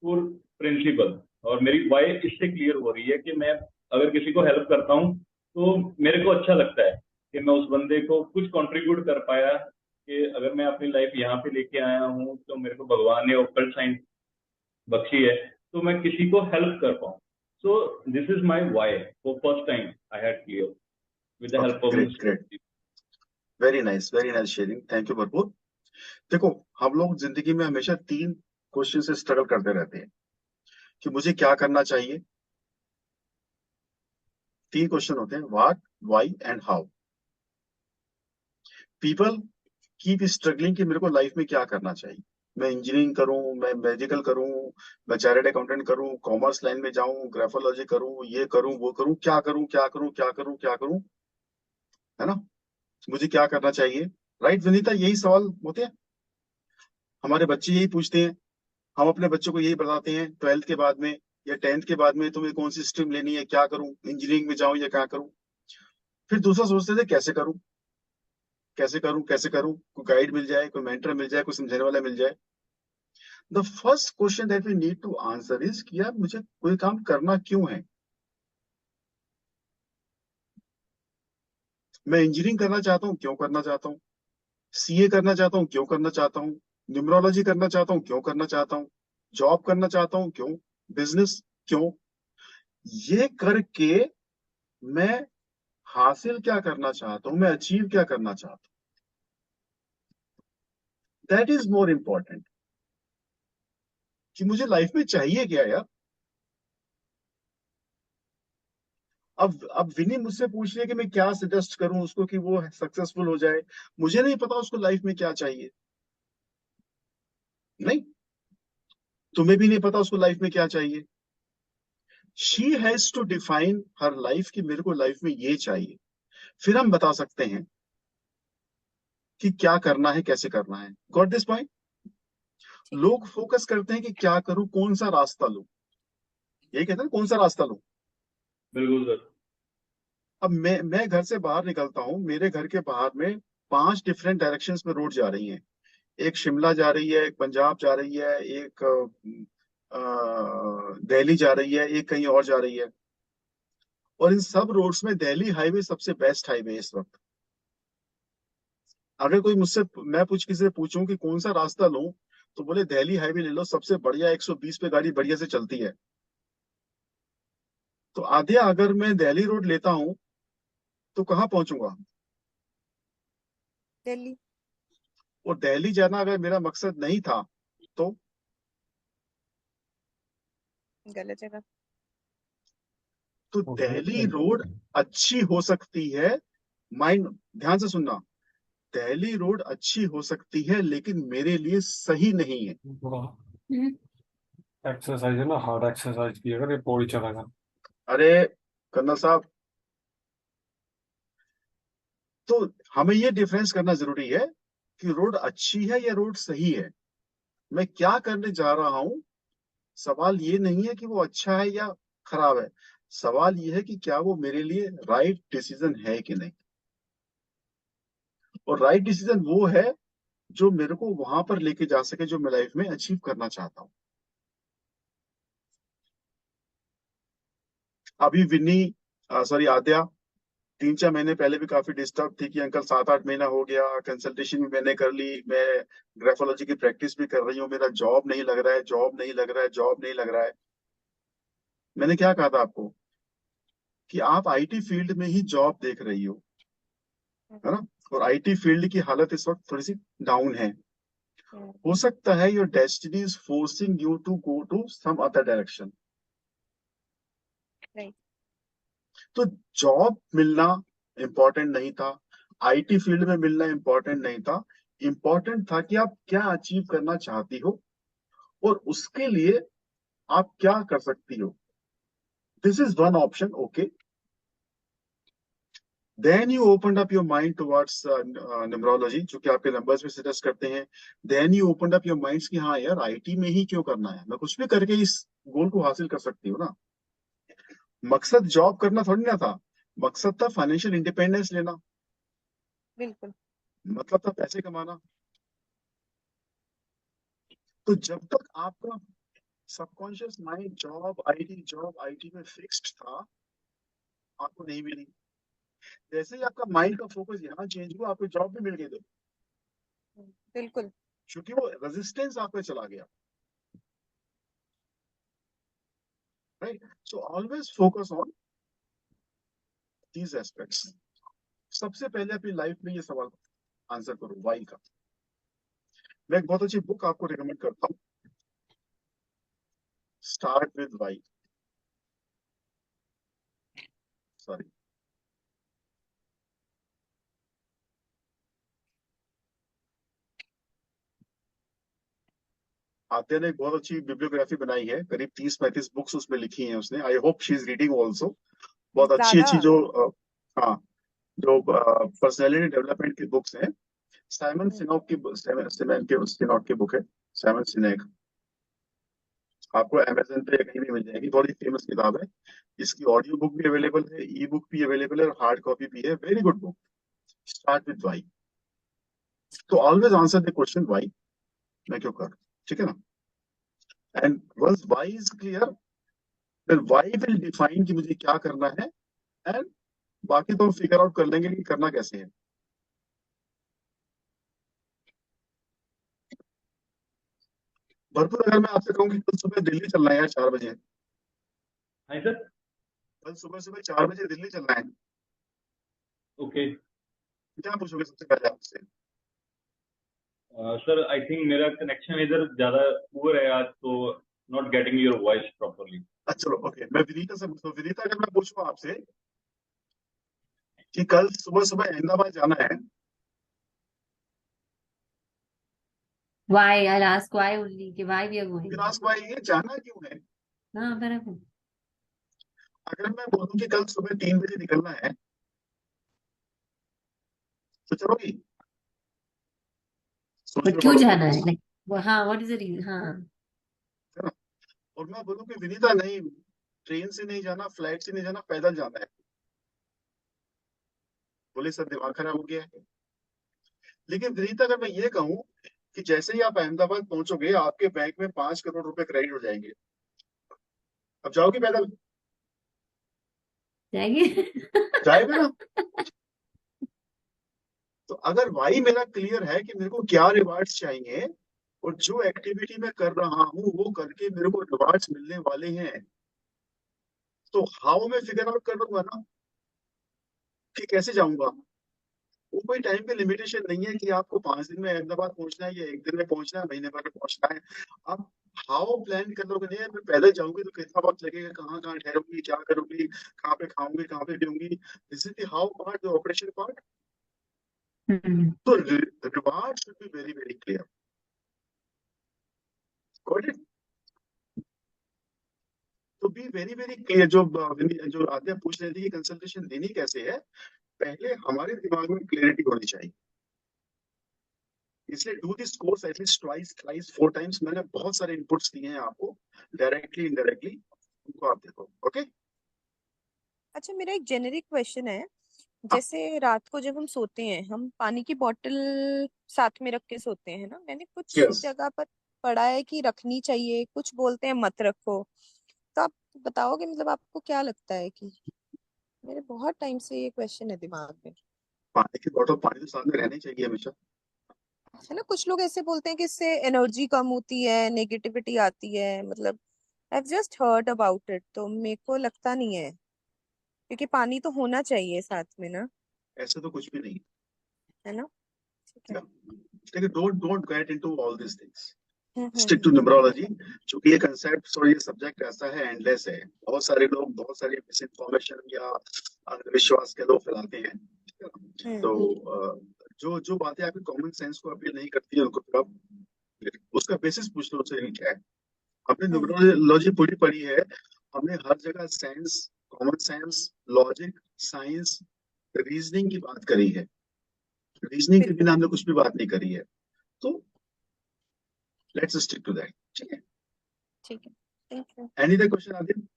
core principle. और मेरी वाई इससे क्लियर हो रही है कि मैं अगर किसी को हेल्प करता हूँ तो मेरे को अच्छा लगता है। कि मैं उस बंदे को कुछ कंट्रीब्यूट कर पाया, कि अगर मैं अपनी लाइफ यहाँ पे लेके आया हूँ तो मेरे को भगवान ने ओकल्ट साइंस बख्शी है, तो मैं किसी को हेल्प कर पाऊँ. So this is my why for first time I had clear with the help Okay, of great, mister. great. Very nice sharing. Thank you भरपूर. देखो, हम लोग जिंदगी में हमेशा 3 क्वेश्चन से स्ट्रगल करते रहते हैं कि मुझे क्या करना चाहिए. 3 क्वेश्चन होते हैं, what, why and how. People keep struggling कि मेरे को लाइफ में क्या करना चाहिए. मैं इंजीनियरिंग करूं, मैं मेडिकल करूं, मैं चार्टर्ड अकाउंटेंट करूं, कॉमर्स लाइन में जाऊं, ग्राफोलॉजी करूं, ये करूं, वो करूं, क्या करूं, क्या करूं, क्या करूं, क्या करूं, है ना. मुझे क्या करना चाहिए. राइट विनीता, यही सवाल होते हैं. हमारे बच्चे यही पूछते हैं. हम अपने बच्चों को यही बताते हैं 12th के बाद में या 10th के बाद में तुम्हें कौन सी स्ट्रीम लेनी है, क्या करूं, इंजीनियरिंग में जाऊं या क्या करूं. फिर दूसरा सोचते थे कैसे करूं, कैसे करूं, कैसे करूं, कोई गाइड मिल जाए, कोई मेंटर मिल जाए, कोई समझाने वाला मिल जाए. The first question that we need to answer is कि यार मुझे कोई काम करना क्यों है. मैं इंजीनियरिंग करना चाहता हूँ, क्यों करना चाहता हूँ. सीए करना चाहता हूँ, क्यों करना चाहता हूँ. न्यूमरोलॉजी करना चाहता हूँ, क्यों करना चाहता हूँ. जॉब करना चाहता हूँ, क्यों. बिजनेस क्यों. ये करके मैं हासिल क्या करना चाहता हूं, मैं अचीव क्या करना चाहता हूं. दैट इज मोर इंपॉर्टेंट कि मुझे लाइफ में चाहिए क्या यार. अब विनी मुझसे पूछ रही है कि मैं क्या सजेस्ट करूं उसको कि वो सक्सेसफुल हो जाए. मुझे नहीं पता उसको लाइफ में क्या चाहिए. नहीं, तुम्हें भी नहीं पता उसको लाइफ में क्या चाहिए. She has to define her life कि मेरे को लाइफ में ये चाहिए. फिर हम बता सकते हैं कि क्या करना है, कैसे करना है. Got this point. ठीक है. लोग फोकस करते हैं कि क्या करूं, कौन सा रास्ता लूं. यही कहते हैं कौन सा रास्ता लूं. बिल्कुल सर. अब मैं घर से बाहर निकलता हूँ, मेरे घर के बाहर में 5 डिफरेंट डायरेक्शंस में रोड जा रही हैं. एक शिमला जा रही है, एक पंजाब जा रही है, एक दिल्ली जा रही है, एक कहीं और जा रही है. और इन सब रोड्स में दिल्ली हाईवे सबसे बेस्ट हाईवे है इस वक्त. अगर कोई मुझसे, मैं किसी से पूछूं कि कौन सा रास्ता लूं, तो बोले दिल्ली हाईवे ले लो, सबसे बढ़िया 120 पे गाड़ी बढ़िया से चलती है. तो आधे अगर मैं दिल्ली रोड लेता हूं तो कहाँ पहुंचूंगा. दिल्ली. और दिल्ली जाना अगर मेरा मकसद नहीं था तो गलत जगह. तो दिल्ली रोड अच्छी हो सकती है. माइंड ध्यान से सुनना. दिल्ली रोड अच्छी हो सकती है लेकिन मेरे लिए सही नहीं है. एक्सरसाइज है ना, हार्ड एक्सरसाइज किया कर, ये पौड़ी चढ़ा कर. अरे कन्ना साहब, तो हमें ये डिफरेंस करना जरूरी है कि रोड अच्छी है या रोड सही है. मैं क्या करने जा रहा हूं. सवाल ये नहीं है कि वो अच्छा है या खराब है. सवाल ये है कि क्या वो मेरे लिए राइट डिसीजन है कि नहीं. और राइट डिसीजन वो है जो मेरे को वहां पर लेके जा सके जो मैं लाइफ में अचीव करना चाहता हूँ. अभी विन्नी, सॉरी आद्या, 3-4 महीने पहले भी काफी डिस्टर्ब थी कि अंकल 7-8 महीना हो गया, कंसल्टेशन भी मैंने कर ली, मैं ग्राफोलॉजी की प्रैक्टिस भी कर रही हूँ, मेरा जॉब नहीं लग रहा है, जॉब नहीं लग रहा है, जॉब नहीं लग रहा है. मैंने क्या कहा था आपको कि आप आईटी फील्ड में ही जॉब देख रही हो, है ना. और आईटी फील्ड की हालत इस वक्त थोड़ी सी डाउन है. हो सकता है your destiny is forcing you to go to some other direction. Right. तो जॉब मिलना इंपॉर्टेंट नहीं था, आईटी फील्ड में मिलना इंपॉर्टेंट नहीं था. इंपॉर्टेंट था कि आप क्या अचीव करना चाहती हो और उसके लिए आप क्या कर सकती हो. This is one option. Okay, then you open up your mind towards numerology, जो कि आपके नंबर्स में सजेस्ट करते हैं. Then you open up your minds कि हाँ यार आईटी में ही क्यों करना है, मैं कुछ भी करके इस गोल को हासिल कर सकती हूँ ना. मकसद जॉब करना थोड़ी ना था. मकसद था फाइनेंशियल इंडिपेंडेंस लेना. बिल्कुल. मतलब था पैसे कमाना. तो जब तक आपका सबकॉन्शियस माइंड जॉब आईटी में फिक्स्ड था, आपको नहीं मिली. जैसे ही आपका माइंड का फोकस यहाँ चेंज हुआ, आपको जॉब भी मिल गई, तो बिल्कुल। क्योंकि वो रेजिस्टेंस आप पे चला गया, right? So always focus on these aspects. सबसे पहले अपनी लाइफ में ये सवाल आंसर करो, वाई का। मैं एक बहुत अच्छी बुक आपको रिकमेंड करता हूँ, स्टार्ट विद वाई। सॉरी, आद्या ने एक बहुत अच्छी बिब्लियोग्राफी बनाई है, करीब 30-35 बुक्स उसमें लिखी हैं उसने। I hope she is reading also. बहुत अच्छी ज्यादा। अच्छी जो हाँ, जो पर्सनैलिटी डेवलपमेंट की बुक्स हैं। साइमन सिनोक की सिनोक की बुक है, साइमन सिनेक। आपको अमेजन पे कहीं भी मिल जाएगी, बहुत ही फेमस किताब है। इसकी ऑडियो बुक भी अवेलेबल है, ई बुक भी अवेलेबल है, और हार्ड कॉपी भी है। Very good book, start with why. तो always answer the question why, मैं क्यों कर रहा हूं, ठीक है ना? And once why is clear, then why will define कि मुझे क्या करना है, एंड बाकी तो हम फिगर आउट कर लेंगे कि करना कैसे है। भरपूर, अगर मैं आपसे कहूँ कि कल सुबह दिल्ली चलना है यार 4 बजे, हाँ सर। कल सुबह सुबह 4 बजे दिल्ली चलना है, ओके क्या पूछोगे सबसे पहले आपसे? सर, आई थिंक मेरा कनेक्शन इधर ज्यादा पुअर है आज, तो not getting your voice properly. अच्छा चलो, ओके, मैं विनीता से पूछता हूँ। विनीता, अगर मैं पूछूं आपसे कि कल सुबह सुबह अहमदाबाद जाना है, Why? I'll ask why only. कि why we are going. विलास भाई, ये जाना क्यों है? हाँ बराबर. अगर मैं बोलूं कि कल सुबह 3 बजे निकलना है, तो चलोगी? सोच But में क्यों पड़ोगे, जाना है? Like, हाँ, what is the reason? हाँ. है ना? और मैं बोलूं कि विनीता नहीं, ट्रेन से नहीं जाना, फ्लाइट से नहीं जाना, पैदल जाना है, बोले सर दिमाग खराब हो गया है। लेकिन विनीता, अगर मैं ये कहूं कि जैसे ही आप अहमदाबाद पहुंचोगे, आपके बैंक में 5 करोड़ रुपए क्रेडिट हो जाएंगे, अब जाओगे पैदल? जाएंगे. जाएगा ना? तो अगर वाई मेरा क्लियर है कि मेरे को क्या रिवार्ड्स चाहिए, और जो एक्टिविटी मैं कर रहा हूँ वो करके मेरे को रिवार्ड्स मिलने वाले हैं, तो हाउ मैं फिगर आउट कर लूंगा ना कि कैसे जाऊंगा। वो कोई टाइम पे लिमिटेशन नहीं है कि आपको 5 दिन में अहमदाबाद पहुंचना है, या 1 दिन में पहुंचना है, महीने भर में पहुंचना है। आप हाउ प्लान कर लोगे? नहीं, मैं पैदल जाऊंगी तो कितना वक्त लगेगा, कहाँ कहाँ ठहरूंगी, क्या करूंगी, कहाँ पे खाऊंगी, कहाँ पे पीऊंगी। This is the how part, the operation part. Hmm. तो reward should be very very clear. Got it? तो बी वेरी वेरी क्लियर। जो आद्या पूछ रही थी कि कंसल्टेशन देनी कैसे है, पहले हमारे दिमाग में क्लियरिटी होनी चाहिए। इसलिए do this course at least twice, thrice, 4 times. मैंने बहुत सारे इनपुट्स दिए हैं आपको, डायरेक्टली इनडायरेक्टली, उनको आप देखो। ओके? अच्छा, मेरा एक जेनेरिक क्वेश्चन है। जैसे रात को जब हम सोते हैं, हम पानी की बोतल साथ में रख के सोते हैं ना। मैंने कुछ यस। जगह पर पढ़ा है कि रखनी चाहिए, कुछ बोलते हैं मत रखो। तो आप बताओगे, मतलब आपको क्या लगता है कि, मेरे बहुत टाइम से ये क्वेश्चन है दिमाग में। पानी की बोतल, पानी तो साथ में रहनी चाहिए हमेशा। है ना, कुछ लोग ऐसे बोलते हैं कि इससे एनर्जी कम होती है, नेगेटिविटी आती है, मतलब I just heard about it, तो मेरे को लगता नहीं है, क्योंकि पानी तो होना चाहिए साथ में ना। ऐसे तो कुछ भी नहीं है ना? ठीक है। है। लेकिन don't don't get into all this things, stick to hmm. Numerology. क्योंकि ये कंसेप्ट और ये सब्जेक्ट ऐसा है, एंडलेस है। बहुत सारे लोग बहुत सारी मिस इन्फॉर्मेशन या अंधविश्वास के लोग फैलाते हैं। तो हम्म। जो जो बातें आपके कॉमन सेंस को अपील नहीं करती है, उनको थोड़ा उसका बेसिस पूछ लो उससे क्या है। हमने हम्म। न्यूमरोलॉजी पूरी पढ़ी है, हमने हर जगह sense, common sense, logic, science, reasoning की बात करी है। रीजनिंग के बिल्कुल। बिना हमने कुछ भी बात नहीं करी है। तो लेट्स स्टिक टू दैट, ठीक है? ठीक है। Thank you. Any other question Aditya?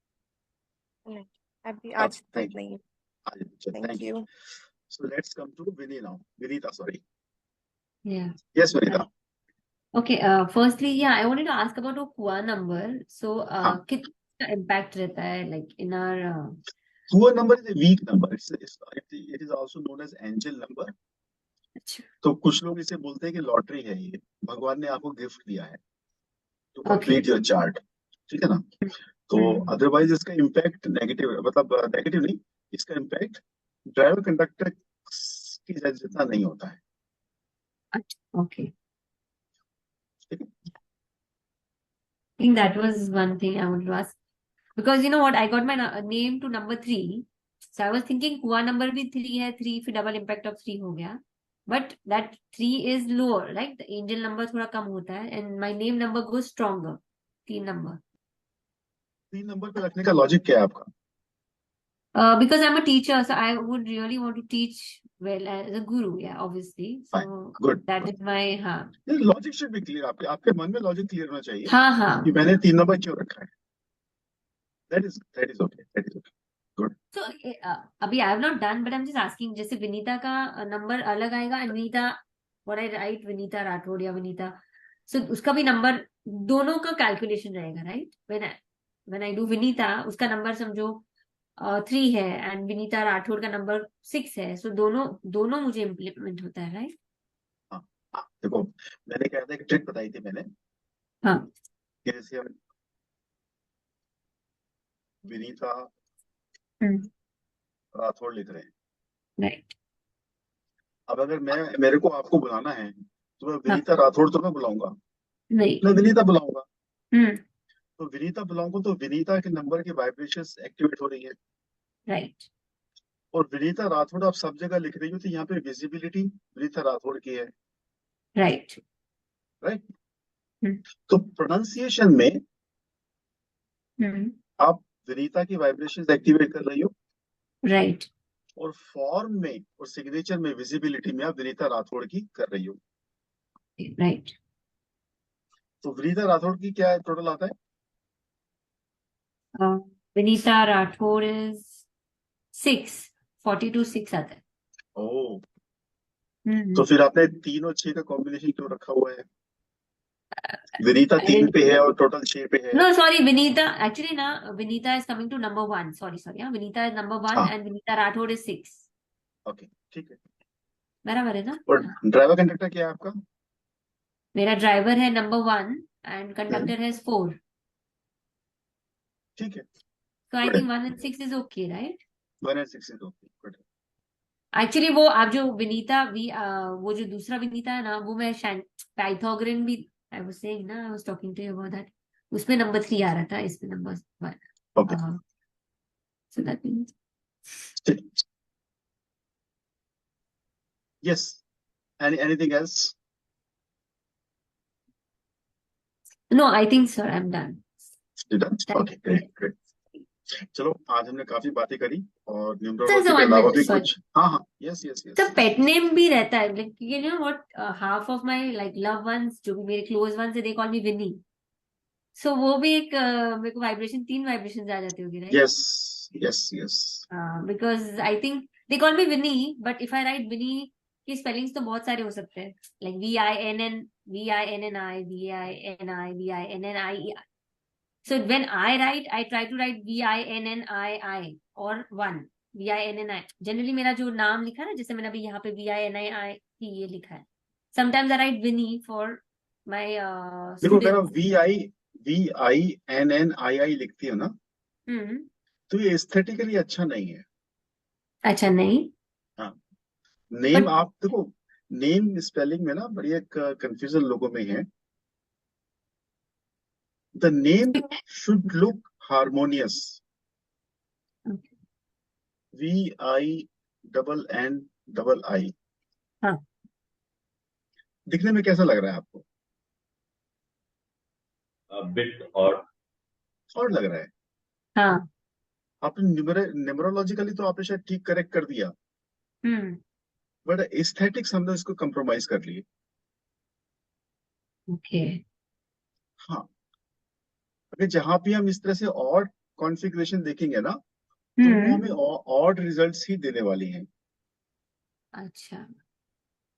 नहीं, अभी हाँ, आज तो थैंक नहीं है। You Aditya, thank thank you. You. So let's come to Vinny now, Vinita, sorry. Yeah. Yes Vinita. Okay. Firstly, yeah, I wanted to ask about a QA number. So, हाँ, कितना impact रहता है like in our Poor number is a weak number. It is also known as angel number. अच्छा तो कुछ लोग इसे बोलते हैं कि लॉटरी है, ये भगवान ने आपको गिफ्ट दिया है to okay complete your chart, ठीक है ना। तो अदरवाइज इसका इम्पैक्ट नेगेटिव है, मतलब नेगेटिव नहीं, इसका इम्पैक्ट ड्राइवर कंडक्टर की जितना नहीं होता है, अच्छा ओके ठीक है। I think that was one thing I wanted to ask. Because you know what, I got my name to number 3. So I was thinking हुआ number भी 3 है, 3 फिर double impact of 3 हो गया. But that 3 is lower, right? The angel number थोड़ा कम होता है and my name number goes stronger. 3 number. 3 number पे रखने का लॉजिक क्या है आपका? Because I'm a teacher, so I would really want to teach well as a guru, yeah, obviously. So Fine, good. that is my हाँ logic should be clear, आपके मन में लॉजिक क्लियर होना चाहिए हाँ हाँ. कि मैंने 3 नंबर क्यों रखा है। That is okay. Good. So अभी I have not done, but I'm just asking. जैसे विनीता का नंबर अलग आएगा and Vinita what I write Vinita Rathore या विनीता, so उसका भी नंबर दोनों का कैलकुलेशन रहेगा, right? When I do Vinita उसका नंबर समझो 3 है and विनीता राठौड़ का नंबर 6 है, so दोनों मुझे इम्प्लीमेंट होता है, right? हाँ, देखो मैंने क्या था, एक ट्रिक बताई थी मैंने हाँ कि जैसे हम विनीता राठौड़ लिख रहे हैं, राइट. अब अगर मेरे को आपको बुलाना है तो मैं विनीता राठौड़ तो मैं बुलाऊंगा, नहीं. मैं विनीता बुलाऊंगा। हम्म. तो विनीता बुलाऊंगा तो विनीता के नंबर की वाइब्रेशंस एक्टिवेट हो रही है, राइट. और विनीता राठौड़ आप सब जगह लिख रही हो तो यहाँ पे विजिबिलिटी विनीता राठौड़ की है, राइट. राइट। तो प्रोनाउंसिएशन में हम्म. आप विनीता की वाइब्रेशंस एक्टिवेट कर रही हो, राइट. और फॉर्म में और सिग्नेचर में विजिबिलिटी में आप विनीता राठौड़ की कर रही हो। राइट. तो विनीता राठौड़ की क्या टोटल आता है? विनीता राठौड़ इज 42 6 आता है. ओ, तो फिर आपने 3 और 6 का कॉम्बिनेशन क्यों रखा हुआ है? विनीता 3 पे है और टोटल 6 पे है। No, sorry, Vinita. Actually, na Vinita is coming to number 1. Sorry. Yeah, Vinita is number 1 हाँ, and Vinita Rathod is 6. Okay, ठीक है। बराबर है ना? और ड्राइवर कंडक्टर क्या है आपका? मेरा ड्राइवर है number 1 and conductor has 4. ठीक है, So I गुड think है। 1 and 6 is okay, right? 1 और 6 is okay, गुड है। Actually, वो आप जो विनीता वो जो दूसरा विनीता है ना, वो मैं पाइथागोरन भी I was saying ना, I was talking to you about that. उसमें number 3 आ रहा था, इसमें number 1. Okay, So that means yes. Anything else? no, I think sir, I'm done. Okay, great. चलो आज हमने काफी बातें करी और Sir, न्यूमरोलॉजी so के 1 अलावा minute, भी sorry. कुछ। हाँ, यस यस तो यस। पेट नेम भी रहता है, like you know what, half of my like loved ones जो भी मेरे क्लोज वंस है, they call me Vinny. So वो भी एक मेरे को वाइब्रेशन 3 वाइब्रेशन आ जाती होगी, right? Yes. Because I think they call me Vinny, but if I write Vinny की स्पेलिंग्स तो बहुत सारे हो सकते हैं, like VINN VINNI VINI VINNI. So when I write, I try to write VINNII or 1 VINNI. Generally मेरा जो नाम लिखा है ना, जैसे मैंने अभी यहाँ पे VINNI ये लिखा है. Sometimes I write Vinny for my देखो अगर आप students. VINNII लिखती हो ना, तो ये एस्थेटिकली अच्छा नहीं है। अच्छा नहीं, हाँ, नेम But- आप देखो, नेम स्पेलिंग में ना बड़ी एक कंफ्यूजन लोगों में है। The name should look harmonious. VINNI हाँ. दिखने में कैसा लग रहा है आपको? बिट और लग रहा है। हाँ. आपने न्यूमरोलॉजिकली तो आपने शायद ठीक करेक्ट कर दिया, बट एस्थेटिक्स हमने इसको कंप्रोमाइज कर लिए। ओके. हाँ, अगर जहां भी हम इस तरह से ऑड कॉन्फ़िगरेशन देखेंगे ना, तो वो हमें ऑड रिजल्ट्स ही देने वाली हैं। अच्छा.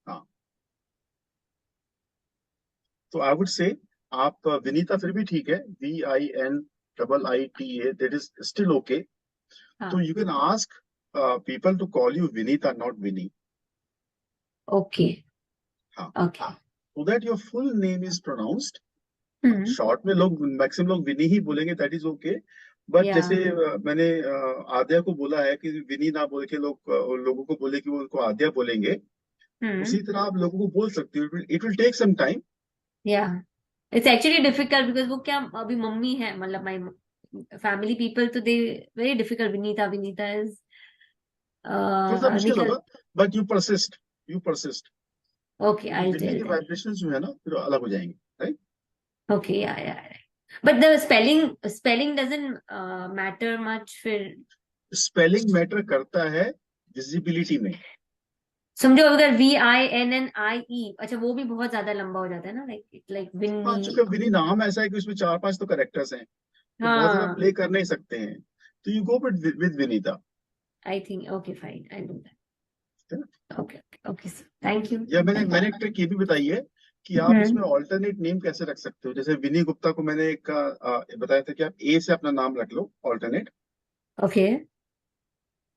हाँ, तो आई वुड से आप विनीता फिर भी ठीक है, VINIITA, that is still okay. तो you can ask people to call you Vinita, not Vinny. Okay. हाँ, Okay. so that your full name is pronounced. Hmm. Short में लोग मैक्सिमम लोग विनी ही बोलेंगे, that is okay. But Yeah. जैसे मैंने आद्या को बोला है कि विनी ना बोल के लोगों को बोले कि वो उनको आद्या बोलेंगे, उसी तरह आप लोगों को बोल सकते हो. It will take some time. Yeah. It's actually difficult because वो क्या अभी मम्मी है, मतलब my family people, तो they very difficult. Vinita is थोड़ा सा मुश्किल निकल. होगा, but you persist. Okay, I'll Vinny tell के them. वाइब्रेशंस जो है ना फिर अलग हो जाएंगे, right. Okay, yeah. But the spelling doesn't matter much फिर. स्पेलिंग मैटर करता है विजिबिलिटी में. समझो अगर VINNIE, अच्छा वो भी बहुत ज्यादा लंबा हो जाता है ना, like हाँ, विन्नी. चूंकि विनी नाम ऐसा है कि उसमें 4-5 तो करेक्टर्स हैं, तो बहुत ज्यादा हाँ, प्ले कर नहीं सकते हैं, तो you go with Vinita. I think okay, fine, I'll do that. है ना? Okay, sir. Thank you. या मैंने एक ट्रिक ये भी बताई है कि आप इसमें ऑल्टरनेट नेम कैसे रख सकते हो. जैसे विनी गुप्ता को मैंने एक बताया था कि आप ए से अपना नाम रख लो ऑल्टरनेट. Okay.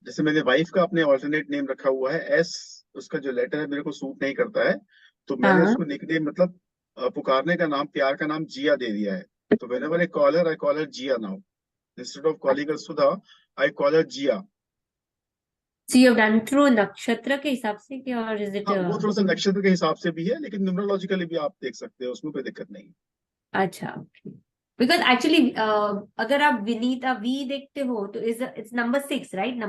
जैसे मेरे वाइफ का अपने ऑल्टरनेट नेम रखा हुआ है एस, उसका जो लेटर है मेरे को सूट नहीं करता है, तो मैंने हाँ. उसको निकनेम मतलब पुकारने का नाम, प्यार का नाम जिया दे दिया है. तो whenever I call her, I call her Jiya now. Instead of calling her Sudha, I call her Jiya. So you have done through नक्षत्र के हिसाब से क्या, और is it हाँ, वो थोड़ा सा नक्षत्र के हिसाब से भी है, लेकिन न्यूमरोलॉजिकली भी आप देख सकते हो, उसमें कोई दिक्कत नहीं. अच्छा, okay. Because actually अगर आप विनीता V देखते हो तो it's number 6, right?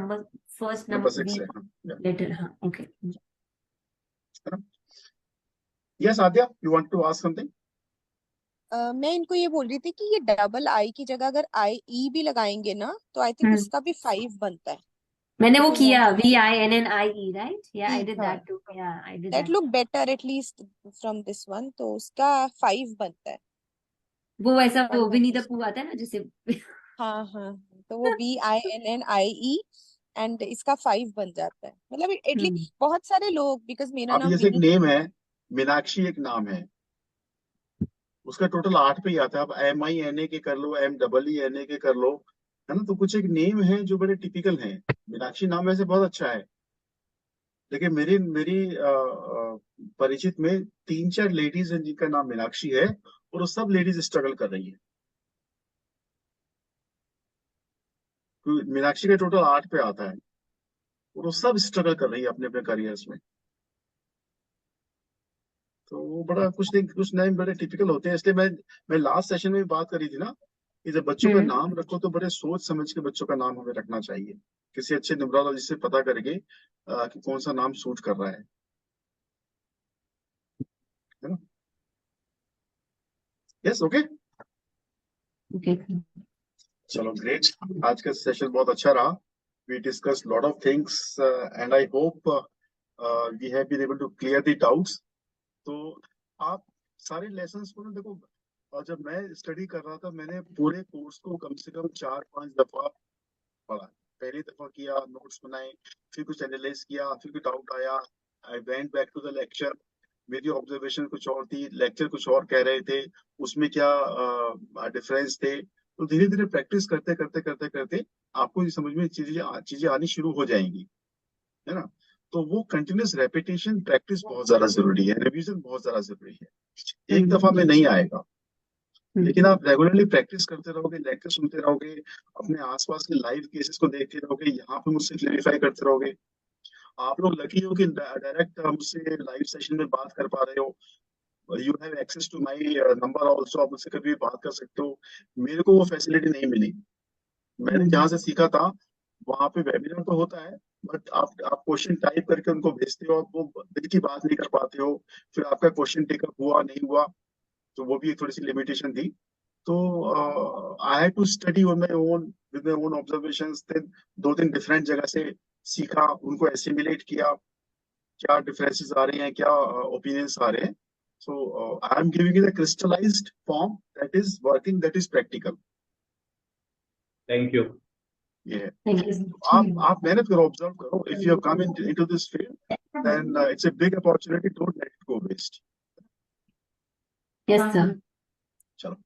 First number number 6 V है. हाँ. letter. हाँ, okay. Yes, Adya, you want to ask something? मैं इनको ये बोल रही थी कि ये डबल आई की जगह अगर IE भी लगाएंगे ना तो आई थिंक इसका भी 5 बनता है. मैंने वो तो किया VINNIE, right? Yeah, I did हाँ, that too. Yeah, I did that that. Look better at least from this one, तो उसका 5 बनता है. वो वैसा वो और विनीता पू आता है ना जैसे. हाँ, तो वो VINNIE एंड इसका 5 बन जाता है. मतलब एटलीस्ट बहुत सारे लोग, बिकॉज मेरा अभी नाम जैसे एक विनी. नेम है मीनाक्षी, एक नाम है, उसका टोटल 8 पे ही आता है. अब MINA के कर लो, MEENA के कर लो, है ना. तो कुछ एक नेम है जो बड़े टिपिकल हैं. मीनाक्षी नाम वैसे बहुत अच्छा है, लेकिन मेरी मेरी परिचित में 3-4 लेडीज हैं जिनका नाम मीनाक्षी है, और वो सब लेडीज स्ट्रगल कर रही है. तो मीनाक्षी का टोटल 8 पे आता है, और वो सब स्ट्रगल कर रही है अपने अपने करियर्स में. तो वो बड़ा कुछ नेम बड़े टिपिकल होते हैं. इसलिए मैं लास्ट सेशन में भी बात करी थी ना कि जब बच्चों का नाम रखो तो बड़े सोच समझ के बच्चों का नाम हमें रखना चाहिए, किसी अच्छे न्यूमरोलॉजिस्ट से पता करके कि कौन सा नाम सूट कर रहा है ना. Yes, okay. Okay. चलो, ग्रेट. आज का सेशन बहुत अच्छा रहा. We discuss lot of things and I hope we have been able to clear the doubts. तो आप सारे लेसन्स को ना देखो, और जब मैं स्टडी कर रहा था मैंने पूरे कोर्स को कम से कम 4-5 दफा पढ़ा. पहली दफा किया, नोट्स बनाए, फिर कुछ एनालाइज किया, फिर कुछ डाउट आया, I went back to the lecture. मेरी ऑब्जर्वेशन कुछ और थी, लेक्चर कुछ और कह रहे थे, उसमें क्या डिफरेंस थे. तो धीरे धीरे प्रैक्टिस करते करते करते करते आपको ये समझ में चीजें आनी शुरू हो जाएंगी, है ना. तो वो कंटिन्यूस रेपिटेशन, प्रैक्टिस बहुत ज्यादा जरूरी है, रिवीजन बहुत ज्यादा जरूरी है. एक दफा में नहीं आएगा, लेकिन आप रेगुलरली प्रैक्टिस करते रहोगे, लेक्चर सुनते रहोगे, अपने आसपास के लाइव केसेस को देखते रहोगे, यहाँ पे मुझसे क्लेरिफाई करते रहोगे. आप लोग लकी हो कि डायरेक्ट मुझसे लाइव सेशन में बात कर पा रहे हो. You have access to my number also, आप मुझसे कभी भी बात कर सकते हो. मेरे को वो फैसिलिटी नहीं मिली. मैंने जहाँ से सीखा था वहां पे वेबिनार तो होता है, बट आप क्वेश्चन टाइप करके उनको भेजते हो, आप वो दिल की बात नहीं कर पाते हो, फिर आपका क्वेश्चन टेकअप हुआ नहीं हुआ, तो वो भी एक थोड़ी सी लिमिटेशन थी. तो I had to study on my own with my own observations. Then 2-3 different जगह से सीखा, उनको एसिमिलेट किया, क्या डिफरेंसेस आ रहे हैं, क्या ओपिनियंस आ रहे हैं. So I am giving it a crystallised form that is working, that is practical. Thank you. ये Thank you. आप मेहनत करो, ऑब्जर्व करो. If you have come into this field then it's a big opportunity. Don't let it go waste. Yes, sir. चलो.